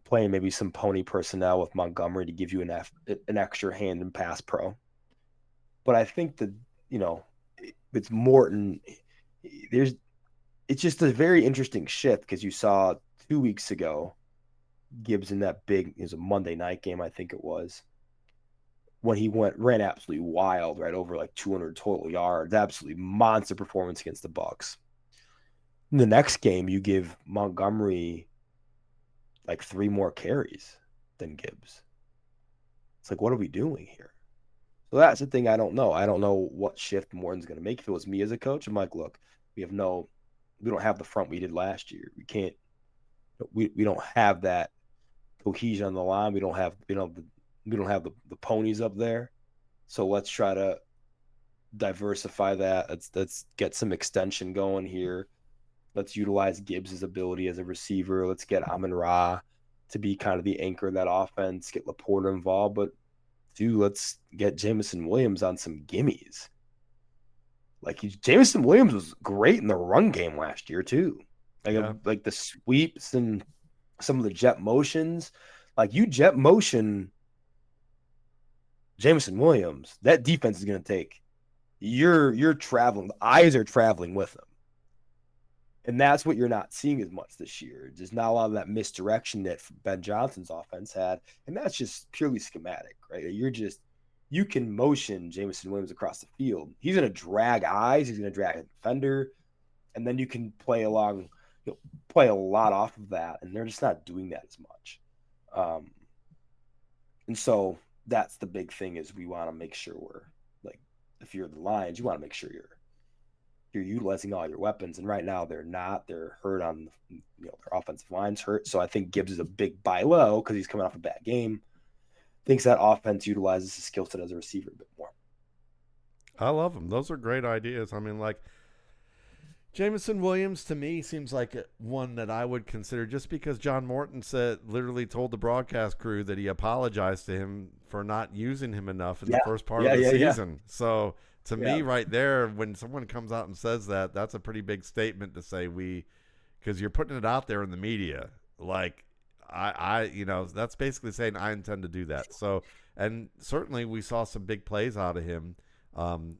playing maybe some pony personnel with Montgomery to give you an extra hand in pass pro. But I think that, it's Morton. It's just a very interesting shift, because you saw 2 weeks ago Gibbs in that it was a Monday night game, I think it was, when he ran absolutely wild, right over like 200 total yards, absolutely monster performance against the Bucs. In the next game, you give Montgomery like 3 more carries than Gibbs. It's like, what are we doing here? So that's the thing. I don't know. I don't know what shift Morton's going to make. If it was me as a coach, I'm like, look, we don't have the front we did last year. We don't have that cohesion on the line. We don't have the ponies up there. So let's try to diversify that. Let's get some extension going here. Let's utilize Gibbs' ability as a receiver. Let's get Amon-Ra to be kind of the anchor of that offense. Get Laporta involved, but let's get Jameson Williams on some gimmies. Like, Jameson Williams was great in the run game last year too. Like the sweeps and some of the jet motions. Like, you jet motion Jameson Williams, that defense is going to take. You're traveling. The eyes are traveling with him. And that's what you're not seeing as much this year. There's not a lot of that misdirection that Ben Johnson's offense had. And that's just purely schematic, right? You can motion Jameson Williams across the field. He's going to drag eyes. He's going to drag a defender. And then you can play a lot off of that. And they're just not doing that as much. And so that's the big thing, is we want to make sure like, if you're the Lions, you want to make sure you're utilizing all your weapons. And right now they're not. They're hurt on, their offensive line's hurt. So I think Gibbs is a big buy low because he's coming off a bad game. Thinks that offense utilizes his skill set as a receiver a bit more. I love them. Those are great ideas. I mean, like, Jameson Williams to me seems like one that I would consider, just because John Morton literally told the broadcast crew that he apologized to him for not using him enough in the first part of the season. Yeah. So to me right there, when someone comes out and says that, that's a pretty big statement to say because you're putting it out there in the media. Like, I that's basically saying I intend to do that. So, and certainly we saw some big plays out of him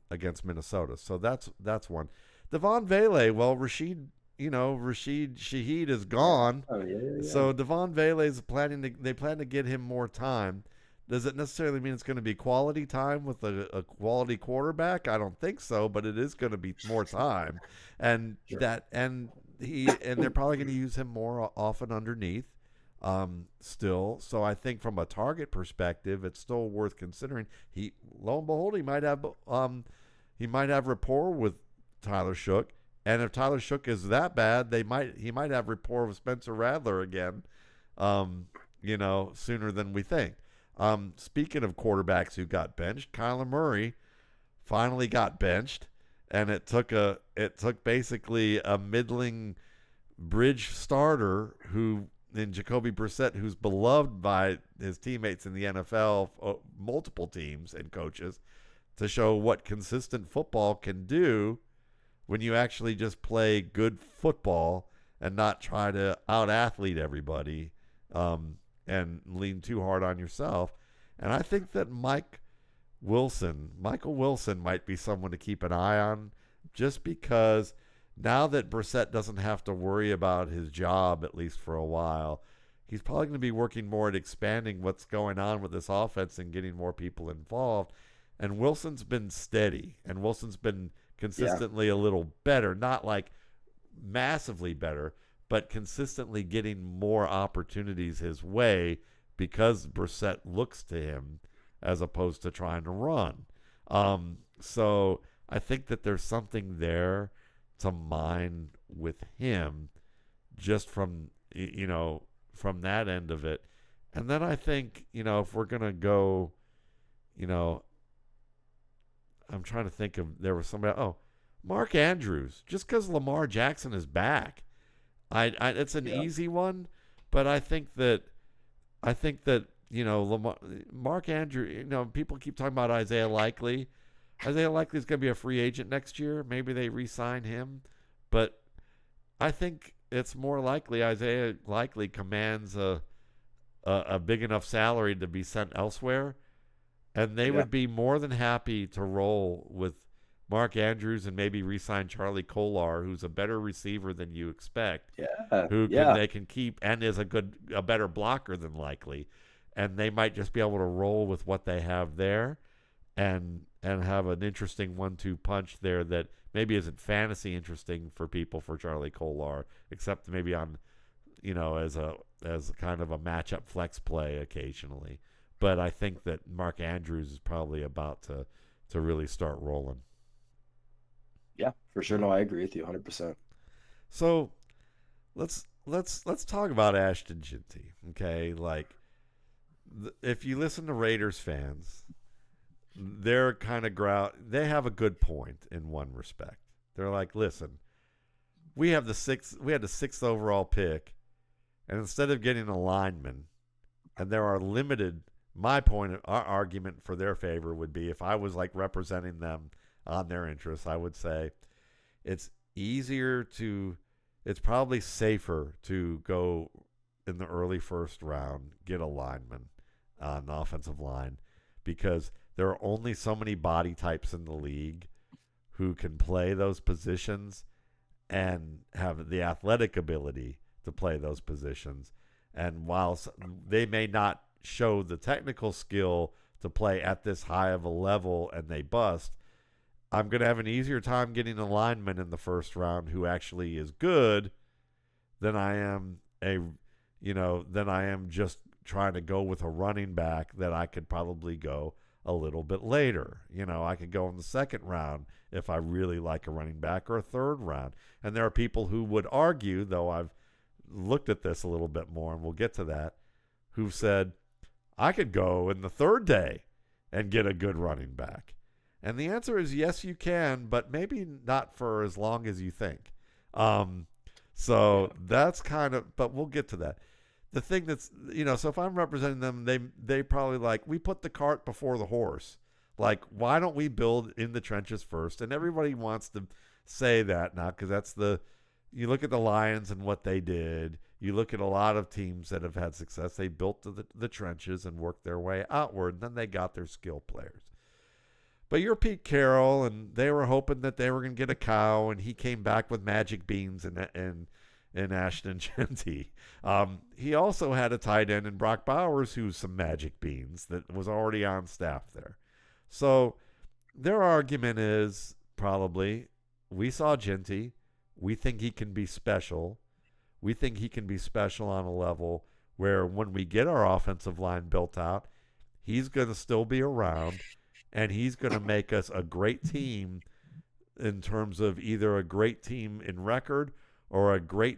against Minnesota. So that's one. Devon Vele, well, Rashid Shaheed is gone. Oh, yeah. So Devon Vele is they plan to get him more time. Does it necessarily mean it's going to be quality time with a quality quarterback? I don't think so, but it is going to be more time. And sure. They're probably going to use him more often underneath still. So I think from a target perspective, it's still worth considering. Lo and behold, he might have rapport with Tyler Shook. And if Tyler Shook is that bad, he might have rapport with Spencer Rattler again, sooner than we think. Speaking of quarterbacks who got benched, Kyler Murray finally got benched, and it took basically a middling bridge starter in Jacoby Brissett, who's beloved by his teammates in the NFL, multiple teams and coaches, to show what consistent football can do when you actually just play good football and not try to out-athlete everybody and lean too hard on yourself. And I think that Michael Wilson might be someone to keep an eye on, just because now that Brissett doesn't have to worry about his job, at least for a while, he's probably going to be working more at expanding what's going on with this offense and getting more people involved. And Wilson's been steady, and Wilson's been consistently a little better, not like massively better, but consistently getting more opportunities his way because Brissett looks to him as opposed to trying to run. So I think that there's something there to mine with him just from, from that end of it. And then I think, if we're going to go, I'm trying to think of, there was somebody, Mark Andrews, just because Lamar Jackson is back. It's an easy one, but I think that, Mark Andrews, people keep talking about Isaiah Likely. Isaiah Likely is going to be a free agent next year. Maybe they re-sign him, but I think it's more likely Isaiah Likely commands a big enough salary to be sent elsewhere, and they would be more than happy to roll with Mark Andrews and maybe re-sign Charlie Kolar, who's a better receiver than you expect. They can keep and is a better blocker than Likely, and they might just be able to roll with what they have there, and have an interesting 1-2 punch there that maybe isn't fantasy interesting for people for Charlie Kolar, except maybe on, as kind of a matchup flex play occasionally. But I think that Mark Andrews is probably about to really start rolling. Yeah, for sure. No, I agree with you 100%. So let's talk about Ashton Jeanty. Okay, if you listen to Raiders fans, they're kind of they have a good point in one respect. They're like, listen, we had the sixth overall pick, and instead of getting a lineman, and there are limited. Our argument for their favor would be, if I was representing them on their interests, I would say it's probably safer to go in the early first round, get a lineman on the offensive line, because there are only so many body types in the league who can play those positions and have the athletic ability to play those positions. And while they may not show the technical skill to play at this high of a level and they bust, I'm going to have an easier time getting a lineman in the first round who actually is good than I am just trying to go with a running back that I could probably go a little bit later. I could go in the second round if I really like a running back, or a third round. And there are people who would argue, though I've looked at this a little bit more, and we'll get to that, who've said, I could go in the third day and get a good running back. And the answer is yes, you can, but maybe not for as long as you think. So that's but we'll get to that. The thing that's, so if I'm representing them, they probably we put the cart before the horse. Why don't we build in the trenches first? And everybody wants to say that now, because you look at the Lions and what they did. You look at a lot of teams that have had success. They built the trenches and worked their way outward, and then they got their skill players. But you're Pete Carroll, and they were hoping that they were going to get a cow, and he came back with magic beans and Ashton Jeanty. He also had a tight end in Brock Bowers who's some magic beans that was already on staff there. So their argument is probably, we saw Jeanty. We think he can be special. We think he can be special on a level where when we get our offensive line built out, he's going to still be around, and he's going to make us a great team in terms of either a great team in record or a great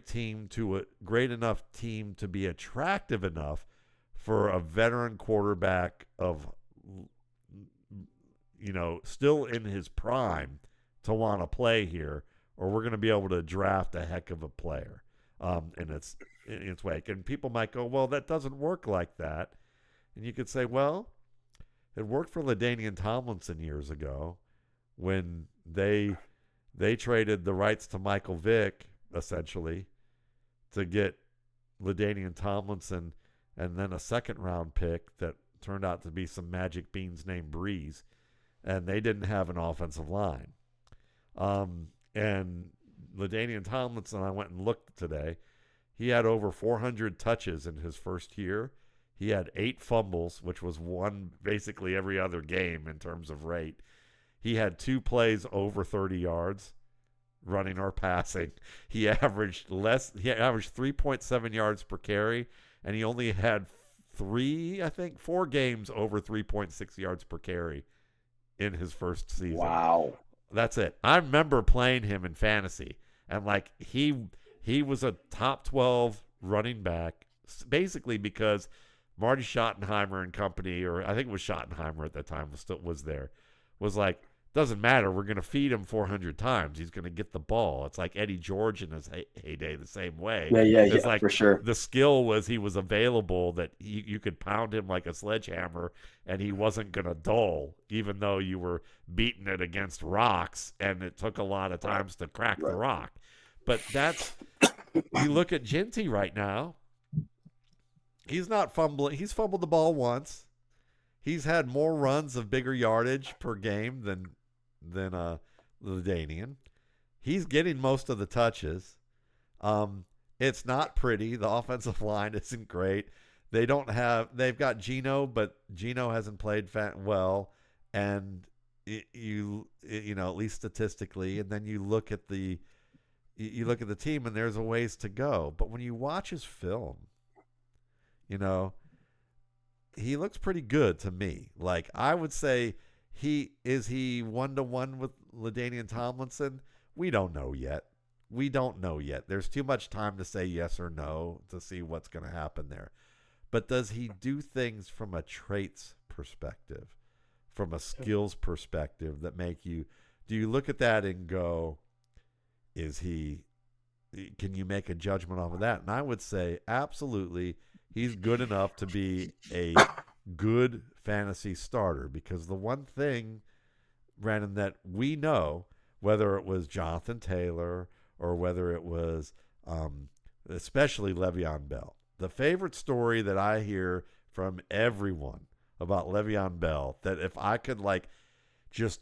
enough team to be attractive enough for a veteran quarterback of, still in his prime to want to play here, or we're going to be able to draft a heck of a player in its wake. And people might go, well, that doesn't work like that. And you could say, well, it worked for LaDainian Tomlinson years ago when they traded the rights to Michael Vick, essentially, to get LaDainian Tomlinson and then a second-round pick that turned out to be some magic beans named Breeze. And they didn't have an offensive line. And LaDainian Tomlinson, I went and looked today, he had over 400 touches in his first year. He had 8 fumbles, which was one basically every other game in terms of rate. He had 2 plays over 30 yards, running or passing. He averaged 3.7 yards per carry, and he only had 4 games over 3.6 yards per carry in his first season. Wow. That's it. I remember playing him in fantasy, and like he was a top 12 running back, basically because Marty Schottenheimer and company, or I think it was Schottenheimer at that time, was there, was like, doesn't matter. We're going to feed him 400 times. He's going to get the ball. It's like Eddie George in his heyday the same way. It's like for sure. the skill was he was available, that you could pound him like a sledgehammer and he wasn't going to dull, even though you were beating it against rocks and it took a lot of times to crack the rock. But that's, you look at Jeanty right now, he's not fumbling. He's fumbled the ball once. He's had more runs of bigger yardage per game than LaDainian. He's getting most of the touches. It's not pretty. The offensive line isn't great. They've got Geno, but Geno hasn't played well. And you know, at least statistically, and then you look at the team and there's a ways to go. But when you watch his film, you know, he looks pretty good to me. Like, I would say he 1-to-1 with LaDainian Tomlinson? We don't know yet. There's too much time to say yes or no to see what's going to happen there. But does he do things from a traits perspective, from a skills perspective that make you, do you look at that and go, can you make a judgment off of that? And I would say absolutely. He's good enough to be a good fantasy starter, because the one thing, Brandon, that we know, whether it was Jonathan Taylor or whether it was especially Le'Veon Bell, the favorite story that I hear from everyone about Le'Veon Bell, that if I could like just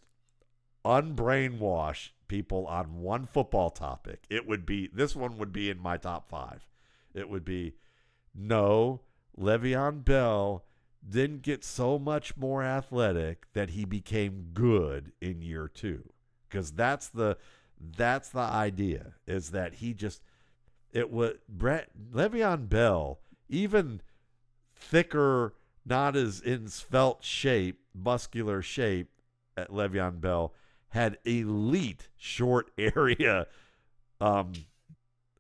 unbrainwash people on one football topic, this one would be in my top 5. It would be, no, Le'Veon Bell didn't get so much more athletic that he became good in year 2. Because that's the idea, is that Le'Veon Bell, even thicker, not as in svelte shape, muscular shape at Le'Veon Bell, had elite short area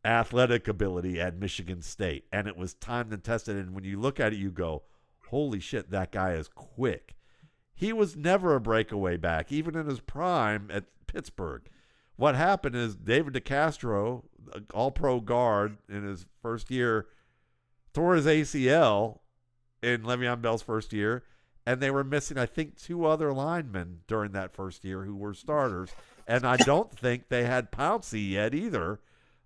athletic ability at Michigan State, and it was timed and tested. And when you look at it, you go, holy shit, that guy is quick. He was never a breakaway back, even in his prime at Pittsburgh. What happened is David DeCastro, all-pro guard in his first year, tore his ACL in Le'Veon Bell's first year, and they were missing, I think, 2 other linemen during that first year who were starters, and I don't think they had Pouncey yet either.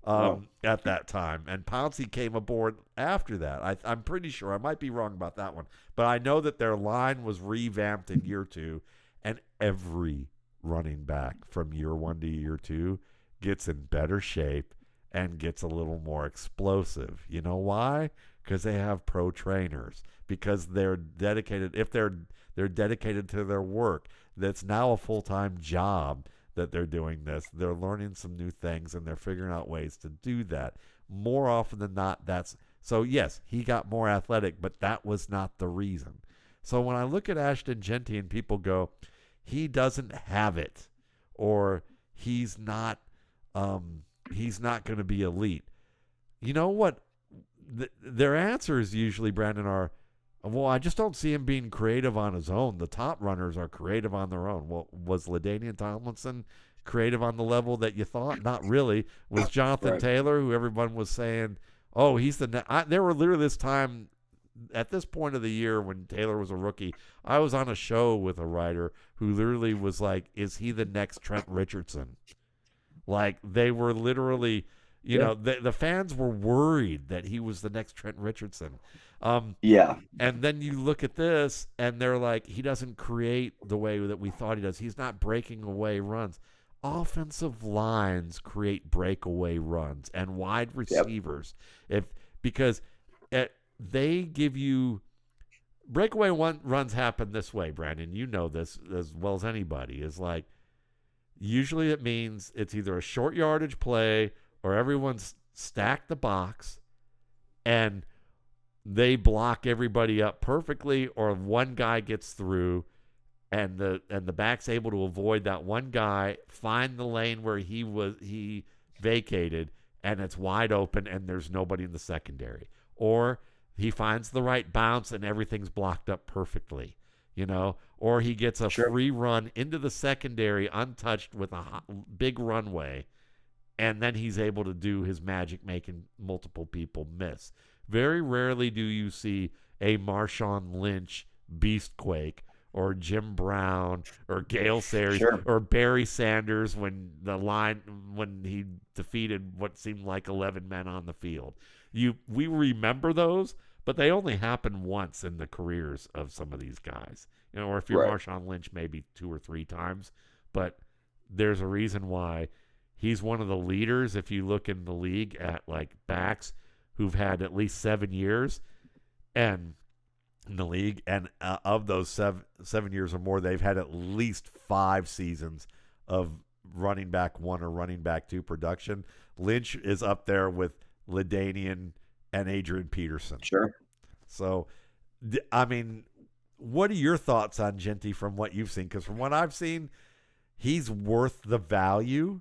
At that time, and Pouncey came aboard after that. I'm pretty sure. I might be wrong about that one, but I know that their line was revamped in year 2, and every running back from year 1 to year 2 gets in better shape and gets a little more explosive. You know why? Because they have pro trainers, because they're dedicated. If they're dedicated to their work, that's now a full-time job that they're doing this. They're learning some new things, and they're figuring out ways to do that. More often than not, so yes, he got more athletic, but that was not the reason. So when I look at Ashton Jeanty and people go, he doesn't have it, or he's not going to be elite. You know what? Their answers usually, Brandon, are, well, I just don't see him being creative on his own. The top runners are creative on their own. Well, was LaDainian Tomlinson creative on the level that you thought? Not really. Was Jonathan Taylor, who everyone was saying, oh, he's there were literally this time, at this point of the year when Taylor was a rookie, I was on a show with a writer who literally was like, is he the next Trent Richardson? Like, they were literally, you know, the fans were worried that he was the next Trent Richardson. And then you look at this, and they're like, he doesn't create the way that we thought he does. He's not breaking away runs. Offensive lines create breakaway runs, and wide receivers, because they give you breakaway runs happen this way, Brandon. You know this as well as anybody. Is like, usually it means it's either a short yardage play or everyone's stacked the box and they block everybody up perfectly, or one guy gets through, and the back's able to avoid that one guy, find the lane where he vacated, and it's wide open, and there's nobody in the secondary, or he finds the right bounce and everything's blocked up perfectly, or he gets a free run into the secondary untouched with a big runway, and then he's able to do his magic, making multiple people miss. Very rarely do you see a Marshawn Lynch beastquake, or Jim Brown, or Gale Sayers, or Barry Sanders when he defeated what seemed like 11 men on the field. We remember those, but they only happen once in the careers of some of these guys. Or if you're Marshawn Lynch, maybe 2 or 3 times. But there's a reason why he's one of the leaders. If you look in the league at like backs who've had at least 7 years, and in the league, and of those 7 years or more, they've had at least 5 seasons of running back 1 or running back 2 production. Lynch is up there with LaDainian and Adrian Peterson. Sure. So, I mean, what are your thoughts on Jeanty from what you've seen? Because from what I've seen, he's worth the value,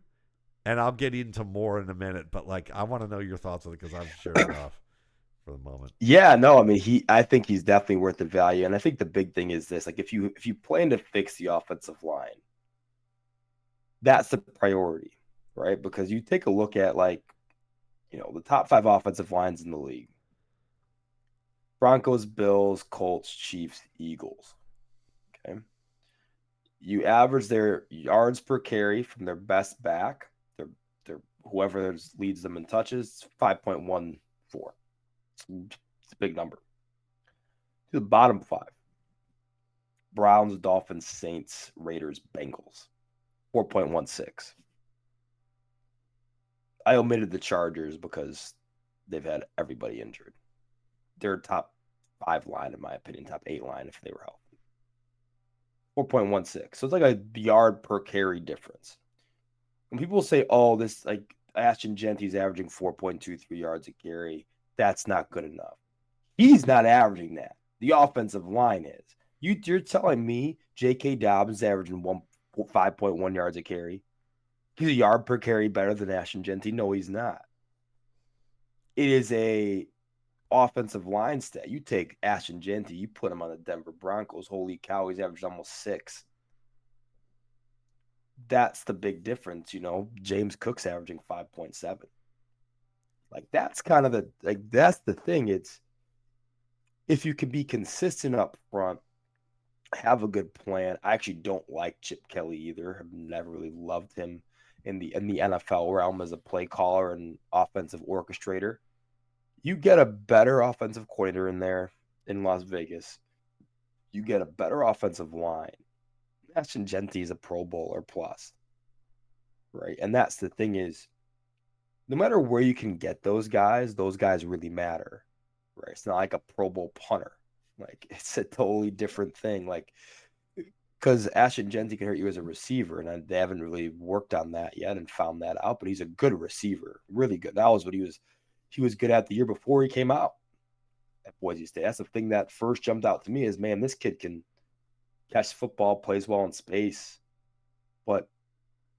and I'll get into more in a minute. But I want to know your thoughts on it because I've shared it off for the moment. Yeah, no, I mean, I think he's definitely worth the value, and I think the big thing is this: if you plan to fix the offensive line, that's the priority, right? Because you take a look at the top 5 offensive lines in the league: Broncos, Bills, Colts, Chiefs, Eagles. Okay. You average their yards per carry from their best back, their whoever leads them in touches, 5.14. It's a big number. To the bottom 5: Browns, Dolphins, Saints, Raiders, Bengals, 4.16. I omitted the Chargers because they've had everybody injured. They're top 5 line, in my opinion, top 8 line if they were healthy. 4.16. So it's like a yard per carry difference. When people say, this Ashton Jeanty's averaging 4.23 yards a carry, that's not good enough. He's not averaging that. The offensive line is. You're telling me J.K. Dobbins is averaging 5.1 yards a carry? He's a yard per carry better than Ashton Jeanty? No, he's not. It is a offensive line stat. You take Ashton Jeanty, you put him on the Denver Broncos. Holy cow, he's averaged almost 6. That's the big difference, James Cook's averaging 5.7. That's kind of that's the thing. It's if you can be consistent up front, have a good plan. I actually don't like Chip Kelly either. I've never really loved him in the NFL realm as a play caller and offensive orchestrator. You get a better offensive coordinator in there in Las Vegas. You get a better offensive line. Ashton Jeanty is a Pro Bowler plus, right? And that's the thing is, no matter where you can get those guys really matter, right? It's not like a Pro Bowl punter. It's a totally different thing. Because Ashton Jeanty can hurt you as a receiver, and they haven't really worked on that yet and found that out. But he's a good receiver, really good. That was what he was good at the year before he came out at Boise State. That's the thing that first jumped out to me is, man, this kid can catch football, plays well in space. But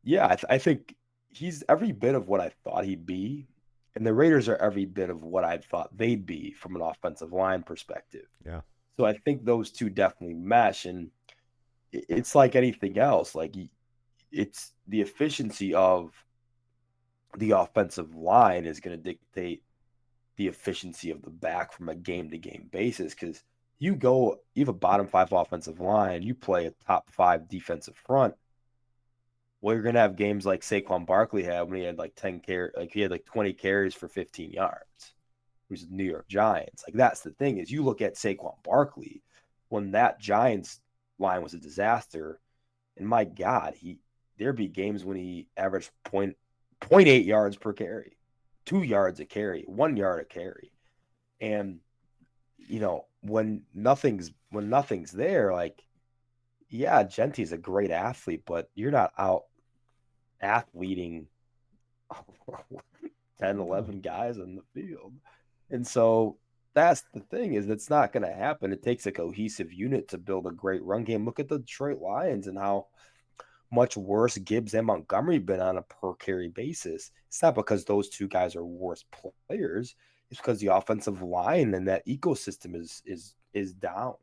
yeah, I think he's every bit of what I thought he'd be, and the Raiders are every bit of what I thought they'd be from an offensive line perspective. Yeah. So I think those two definitely mesh, and it's like anything else. It's the efficiency of the offensive line is going to dictate the efficiency of the back from a game-to-game basis, because you have a bottom 5 offensive line, you play a top 5 defensive front. Well, you're going to have games like Saquon Barkley had when he had 20 carries for 15 yards, which is the New York Giants. That's the thing is, you look at Saquon Barkley when that Giants line was a disaster, and my God, there'd be games when he averaged 0.8 yards per carry, 2 yards a carry, 1 yard a carry. And when nothing's there, yeah, Jeanty's a great athlete, but you're not out athleting 10, 11 guys on the field. And so that's the thing, is it's not going to happen. It takes a cohesive unit to build a great run game. Look at the Detroit Lions and how much worse Gibbs and Montgomery been on a per carry basis. It's not because those two guys are worse players. It's because the offensive line and that ecosystem is down.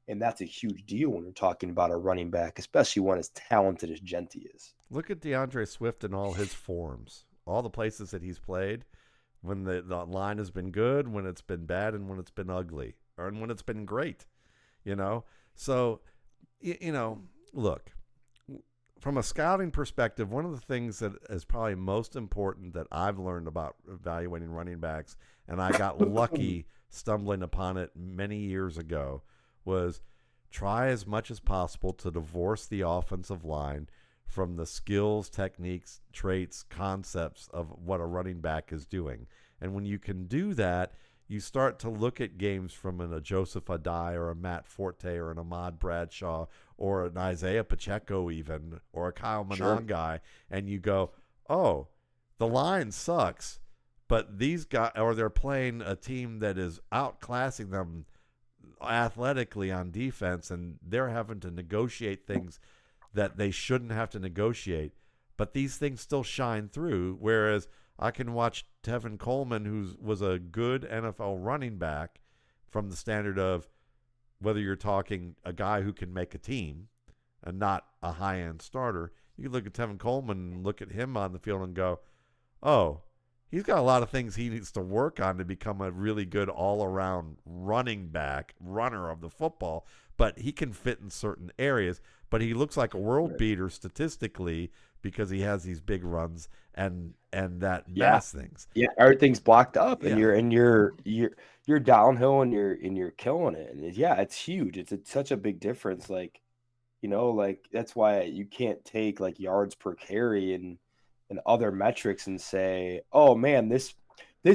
And that's a huge deal when you're talking about a running back, especially one as talented as Jeanty is. Look at DeAndre Swift and all his forms, all the places that he's played, when the line has been good, when it's been bad, and when it's been ugly, or when it's been great, you know? So, look, from a scouting perspective, one of the things that is probably most important that I've learned about evaluating running backs, and I got lucky stumbling upon it many years ago, was try as much as possible to divorce the offensive line from the skills, techniques, traits, concepts of what a running back is doing. And when you can do that, you start to look at games from a Joseph Adai or a Matt Forte or an Ahmad Bradshaw or an Isaiah Pacheco even, or a Kyle Monangai, and you go, oh, the line sucks, but these guys, or they're playing a team that is outclassing them athletically on defense, and they're having to negotiate things that they shouldn't have to negotiate, but these things still shine through. Whereas I can watch Tevin Coleman, who was a good NFL running back from the standard of whether you're talking a guy who can make a team and not a high-end starter. You can look at Tevin Coleman and look at him on the field and go, oh, he's got a lot of things he needs to work on to become a really good all-around running back, runner of the football, but he can fit in certain areas. But he looks like a world beater statistically because he has these big runs and that mass things. Yeah, everything's blocked up, and you're downhill and you're killing it. And it's huge. It's such a big difference. Like, that's why you can't take like yards per carry and other metrics and say, oh man, this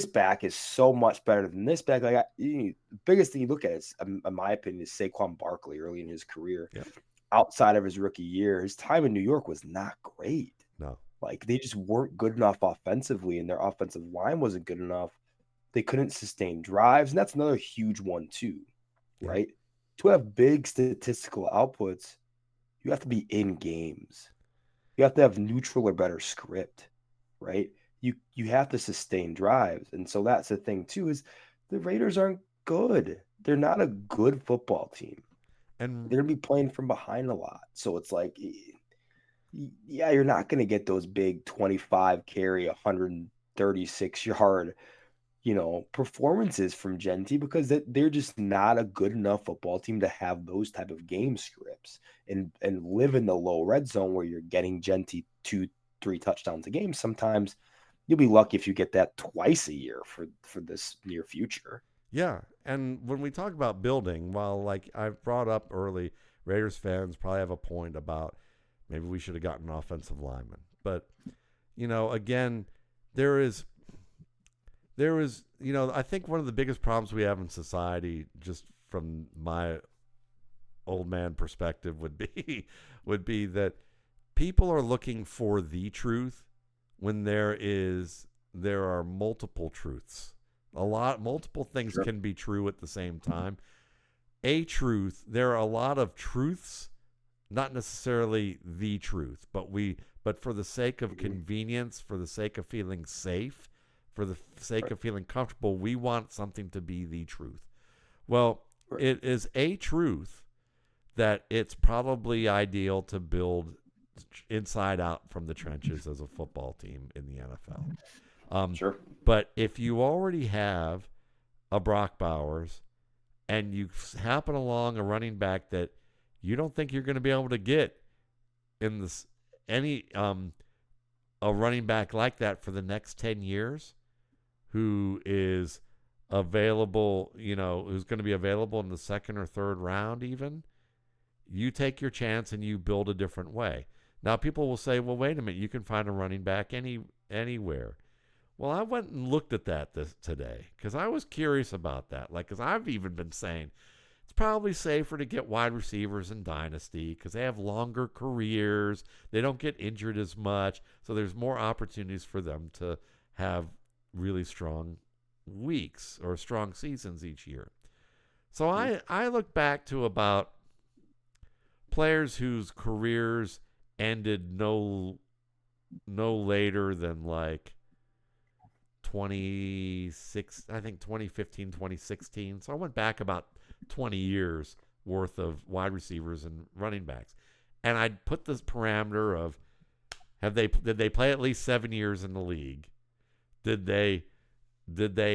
back is so much better than this back. Like, the biggest thing you look at is, in my opinion, is Saquon Barkley early in his career. Yeah. Outside of his rookie year, his time in New York was not great. No. Like, they just weren't good enough offensively, and their offensive line wasn't good enough. They couldn't sustain drives, and that's another huge one too, right? To have big statistical outputs, you have to be in games. You have to have neutral or better script, right? You have to sustain drives. And so that's the thing too, is the Raiders aren't good. They're not a good football team. And they're going to be playing from behind a lot. So it's like, yeah, you're not going to get those big 25 carry, 136 yard, performances from Jeanty, because they're just not a good enough football team to have those type of game scripts and live in the low red zone where you're getting Jeanty 2-3 touchdowns a game. Sometimes you'll be lucky if you get that twice a year for this near future. Yeah, and when we talk about building, while like I've brought up early, Raiders fans probably have a point about maybe we should have gotten an offensive lineman. But, again, there is, I think one of the biggest problems we have in society, just from my old man perspective, would be that people are looking for the truth when there are multiple truths. Multiple things can be true at the same time. A truth, there are a lot of truths, not necessarily the truth, but for the sake of convenience, for the sake of feeling safe, for the sake of feeling comfortable, we want something to be the truth. Well, it is a truth that it's probably ideal to build inside out from the trenches as a football team in the NFL. But if you already have a Brock Bowers and you happen along a running back that you don't think you're going to be able to get in this a running back like that for the next 10 years, who is available, who's going to be available in the second or third round even, you take your chance and you build a different way. Now people will say, well, wait a minute, you can find a running back anywhere. Well, I went and looked at that today because I was curious about that. Because I've even been saying it's probably safer to get wide receivers in Dynasty because they have longer careers. They don't get injured as much. So there's more opportunities for them to have really strong weeks or strong seasons each year. So I look back to about players whose careers ended no later than like 2015, 2016. So I went back about 20 years worth of wide receivers and running backs. And I'd put this parameter of did they play at least 7 years in the league? Did they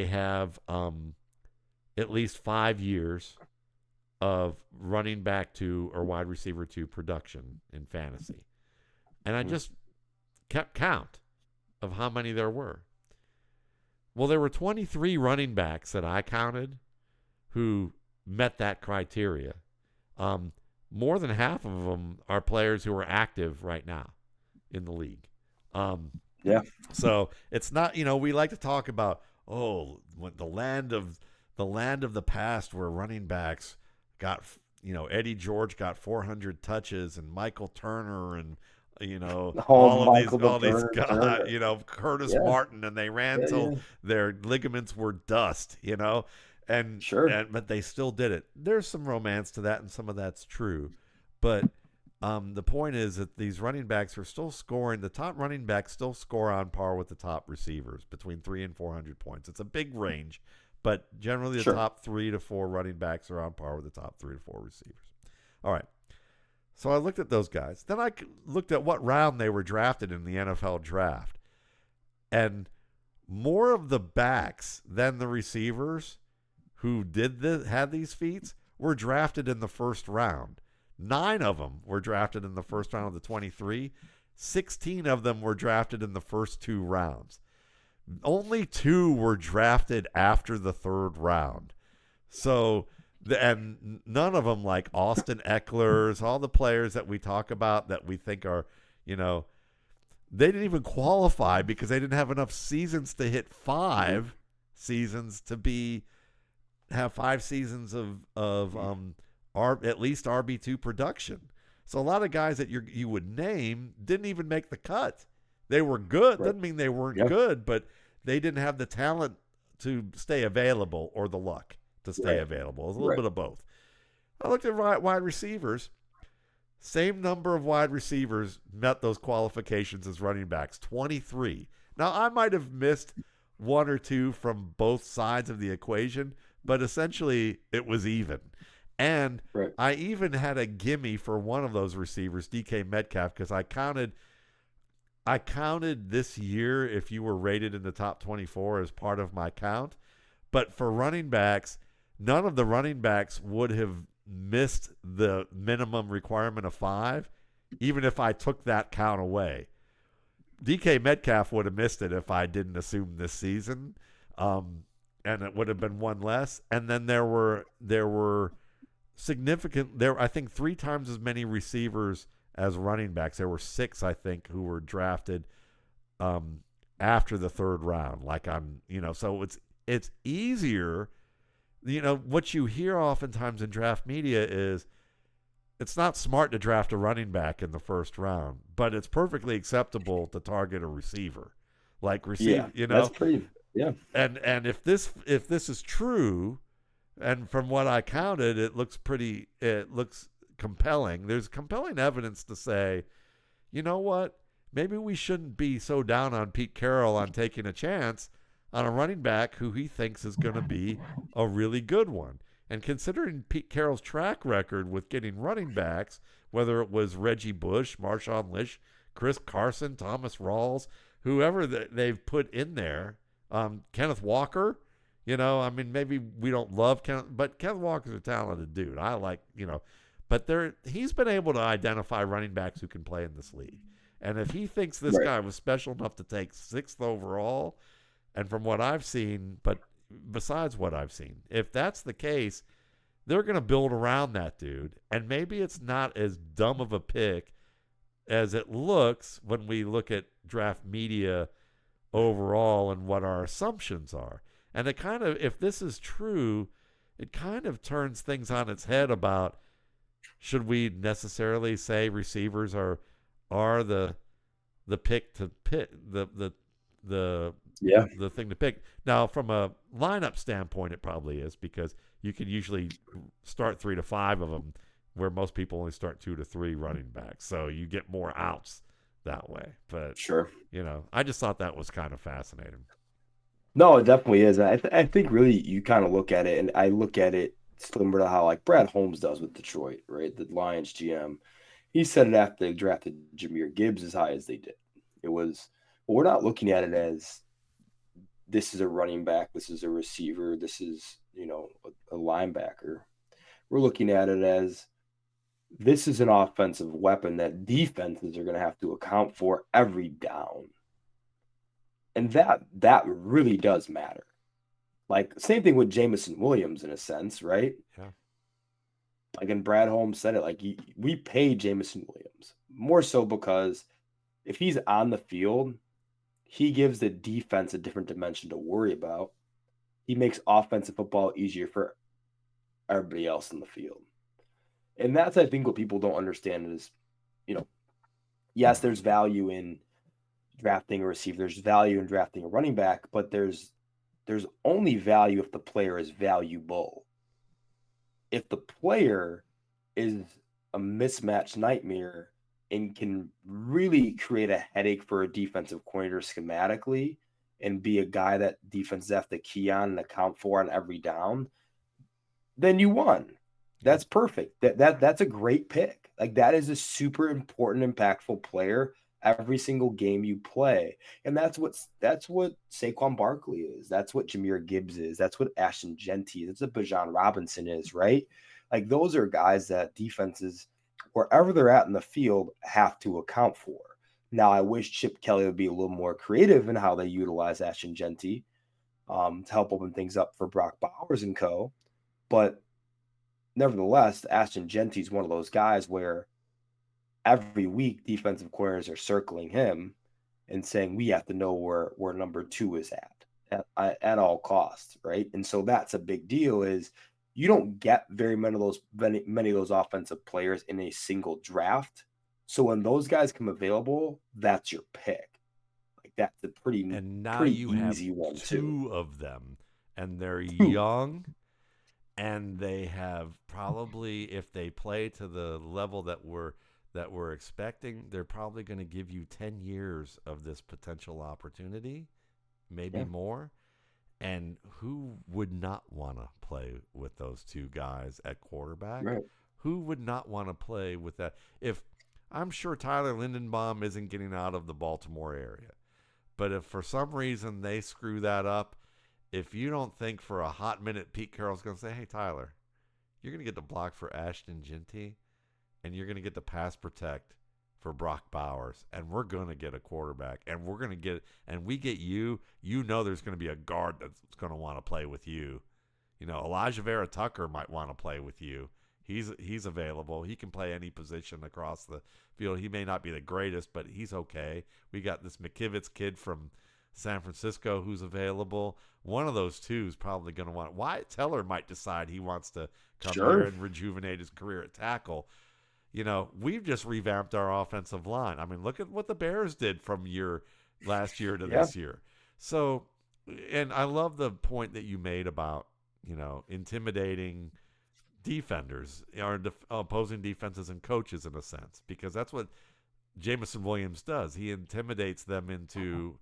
have at least 5 years of running back to or wide receiver to production in fantasy? And I just kept count of how many there were. Well, there were 23 running backs that I counted who met that criteria. More than half of them are players who are active right now in the league. Yeah. So it's not, we like to talk about, when the land of the past where running backs got, Eddie George got 400 touches and Michael Turner and, all these guys, Curtis Martin, and they ran till their ligaments were dust, and but they still did it. There's some romance to that, and some of that's true, but the point is that these running backs are still scoring. The top running backs still score on par with the top receivers, between 300 and 400 points. It's a big range, but generally the top 3 to 4 running backs are on par with the top 3 to 4 receivers. All right. So I looked at those guys. Then I looked at what round they were drafted in the NFL draft. And more of the backs than the receivers who had these feats were drafted in the first round. 9 of them were drafted in the first round of the 23. 16 of them were drafted in the first 2 rounds. Only 2 were drafted after the 3rd round. So, and none of them, like Austin Eckler's, all the players that we talk about that we think are, they didn't even qualify because they didn't have enough seasons to hit 5 seasons to have 5 seasons of at least RB2 production. So a lot of guys that you would name didn't even make the cut. They were good. Doesn't mean they weren't good, but they didn't have the talent to stay available or the luck to stay available. It was a little bit of both. I looked at wide receivers. Same number of wide receivers met those qualifications as running backs, 23. Now, I might have missed 1 or 2 from both sides of the equation, but essentially it was even. And I even had a gimme for one of those receivers, DK Metcalf, because I counted this year if you were rated in the top 24 as part of my count. But for running backs, none of the running backs would have missed the minimum requirement of 5, even if I took that count away. DK Metcalf would have missed it if I didn't assume this season, and it would have been 1 less. And then there were I think 3 times as many receivers as running backs. There were 6, I think, who were drafted after the 3rd round. So it's easier. What you hear oftentimes in draft media is it's not smart to draft a running back in the first round, but it's perfectly acceptable to target a receiver. That's pretty, And if this is true, and from what I counted, it looks compelling. There's compelling evidence to say, you know what? Maybe we shouldn't be so down on Pete Carroll on taking a chance on a running back who he thinks is going to be a really good one. And considering Pete Carroll's track record with getting running backs, whether it was Reggie Bush, Marshawn Lynch, Chris Carson, Thomas Rawls, whoever they've put in there, Kenneth Walker, maybe we don't love Kenneth, but Kenneth Walker's a talented dude. I like, but he's been able to identify running backs who can play in this league. And if he thinks this guy was special enough to take 6th overall, and from what I've seen, but besides what I've seen, if that's the case, they're going to build around that dude. And maybe it's not as dumb of a pick as it looks when we look at draft media overall and what our assumptions are. And it kind of, if this is true, it kind of turns things on its head about, should we necessarily say receivers are the pick to pick, the the Yeah, the thing to pick. Now, from a lineup standpoint, it probably is because you can usually start 3 to 5 of them, where most people only start 2 to 3 running backs. So you get more outs that way. But sure. I just thought that was kind of fascinating. No, it definitely is. I think really you kind of look at it, and I look at it similar to how like Brad Holmes does with Detroit, right? The Lions GM. He said it after they drafted Jahmyr Gibbs as high as they did. It was, but we're not looking at it as this is a running back, this is a receiver, this is, a linebacker. We're looking at it as this is an offensive weapon that defenses are going to have to account for every down. And that really does matter. Like same thing with Jameson Williams in a sense, right? Yeah. Like, and Brad Holmes said it, like we pay Jameson Williams more so because if he's on the field, he gives the defense a different dimension to worry about. He makes offensive football easier for everybody else in the field. And that's, I think, what people don't understand is, yes, there's value in drafting a receiver, there's value in drafting a running back, but there's only value if the player is valuable. If the player is a mismatch nightmare and can really create a headache for a defensive coordinator schematically and be a guy that defenses have to key on and account for on every down, then you won. That's perfect. That's a great pick. Like that is a super important, impactful player every single game you play. And that's what Saquon Barkley is. That's what Jahmyr Gibbs is. That's what Ashton Jeanty is. That's what Bijan Robinson is, right? Like those are guys that defenses, wherever they're at in the field, have to account for. Now, I wish Chip Kelly would be a little more creative in how they utilize Ashton Jeanty to help open things up for Brock Bowers and co. But nevertheless, Ashton Jeanty is one of those guys where every week defensive coordinators are circling him and saying we have to know where number 2 is at all costs, right? And so that's a big deal. Is you don't get very many of those offensive players in a single draft. So when those guys come available, that's your pick. Like that's a pretty you easy have one two of them, and they're young, and they have probably, if they play to the level that we're expecting, they're probably going to give you 10 years of this potential opportunity, maybe more. And who would not want to play with those two guys at quarterback? Right. Who would not want to play with that? If I'm sure Tyler Lindenbaum isn't getting out of the Baltimore area, but if for some reason they screw that up, if you don't think for a hot minute Pete Carroll's going to say, hey, Tyler, you're going to get the block for Ashton Jeanty, and you're going to get the pass protect for Brock Bowers, and we're going to get a quarterback, and we're going to get, and we get you, there's going to be a guard that's going to want to play with you. Elijah Vera Tucker might want to play with you. He's available. He can play any position across the field. He may not be the greatest, but he's okay. We got this McKivitz kid from San Francisco who's available. One of those two is probably going to want. Wyatt Teller might decide he wants to come here and rejuvenate his career at tackle. We've just revamped our offensive line. I mean, look at what the Bears did from last year to this year. So, and I love the point that you made about, intimidating defenders or opposing defenses and coaches in a sense, because that's what Jameson Williams does. He intimidates them into,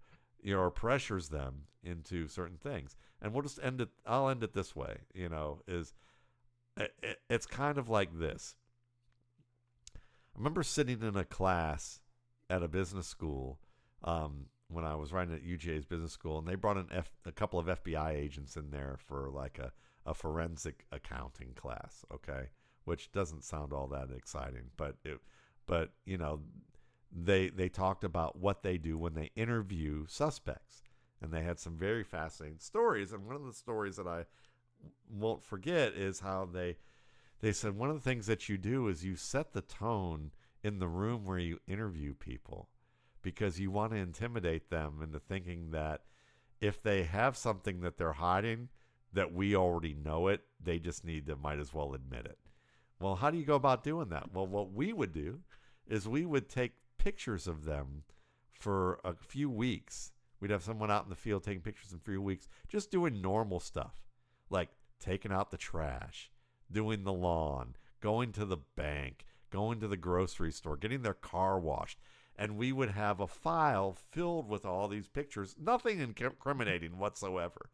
or pressures them into certain things. And we'll just I'll end it this way, it's kind of like this. I remember sitting in a class at a business school when I was writing at UGA's business school, and they brought in a couple of FBI agents in there for like a forensic accounting class, okay, which doesn't sound all that exciting, but they talked about what they do when they interview suspects, and they had some very fascinating stories. And one of the stories that I won't forget is how they said one of the things that you do is you set the tone in the room where you interview people, because you want to intimidate them into thinking that if they have something that they're hiding, that we already know it, they just might as well admit it. Well, how do you go about doing that? Well, what we would do is we would take pictures of them for a few weeks We'd have someone out in the field taking pictures in 3 weeks, just doing normal stuff, like taking out the trash, doing the lawn, going to the bank, going to the grocery store, getting their car washed. And we would have a file filled with all these pictures, nothing incriminating whatsoever.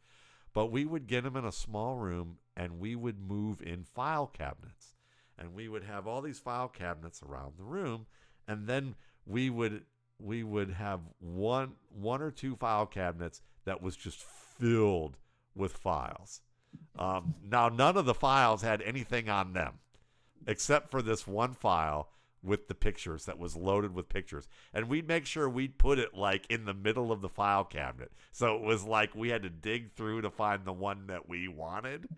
But we would get them in a small room, and we would move in file cabinets. And we would have all these file cabinets around the room, and then we would have one or two file cabinets that was just filled with files. Now, none of the files had anything on them except for this one file with the pictures that was loaded with pictures. And we'd make sure we'd put it like in the middle of the file cabinet. So it was like we had to dig through to find the one that we wanted.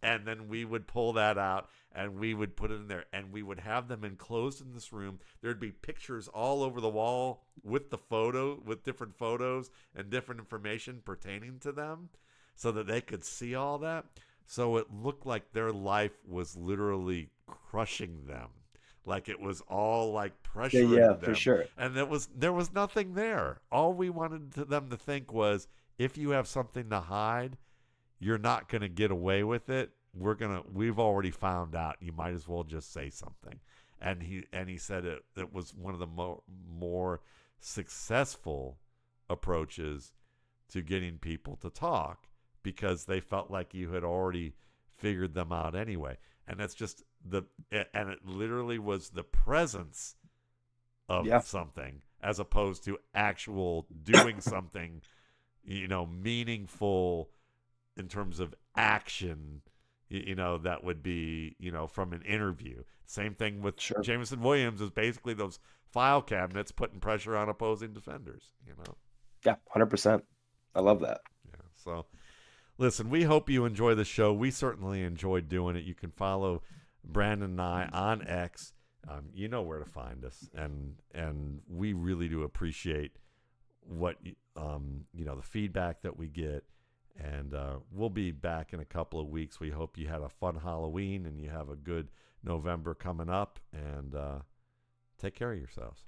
And then we would pull that out and we would put it in there, and we would have them enclosed in this room. There'd be pictures all over the wall with different photos and different information pertaining to them so that they could see all that. So it looked like their life was literally crushing them. Like it was all like pressuring them. For sure. And there was nothing there. All we wanted them to think was, if you have something to hide, you're not going to get away with it. We've already found out. You might as well just say something. And he said it was one of the more successful approaches to getting people to talk, because they felt like you had already figured them out anyway. And that's just and it literally was the presence of something as opposed to actual doing something, meaningful in terms of action, that would be, from an interview. Same thing with Jameson Williams, is basically those file cabinets putting pressure on opposing defenders, Yeah, 100%. I love that. Yeah. So listen, we hope you enjoy the show. We certainly enjoyed doing it. You can follow Brandon and I on X. You know where to find us, and we really do appreciate what the feedback that we get. And we'll be back in a couple of weeks. We hope you had a fun Halloween and you have a good November coming up. And take care of yourselves.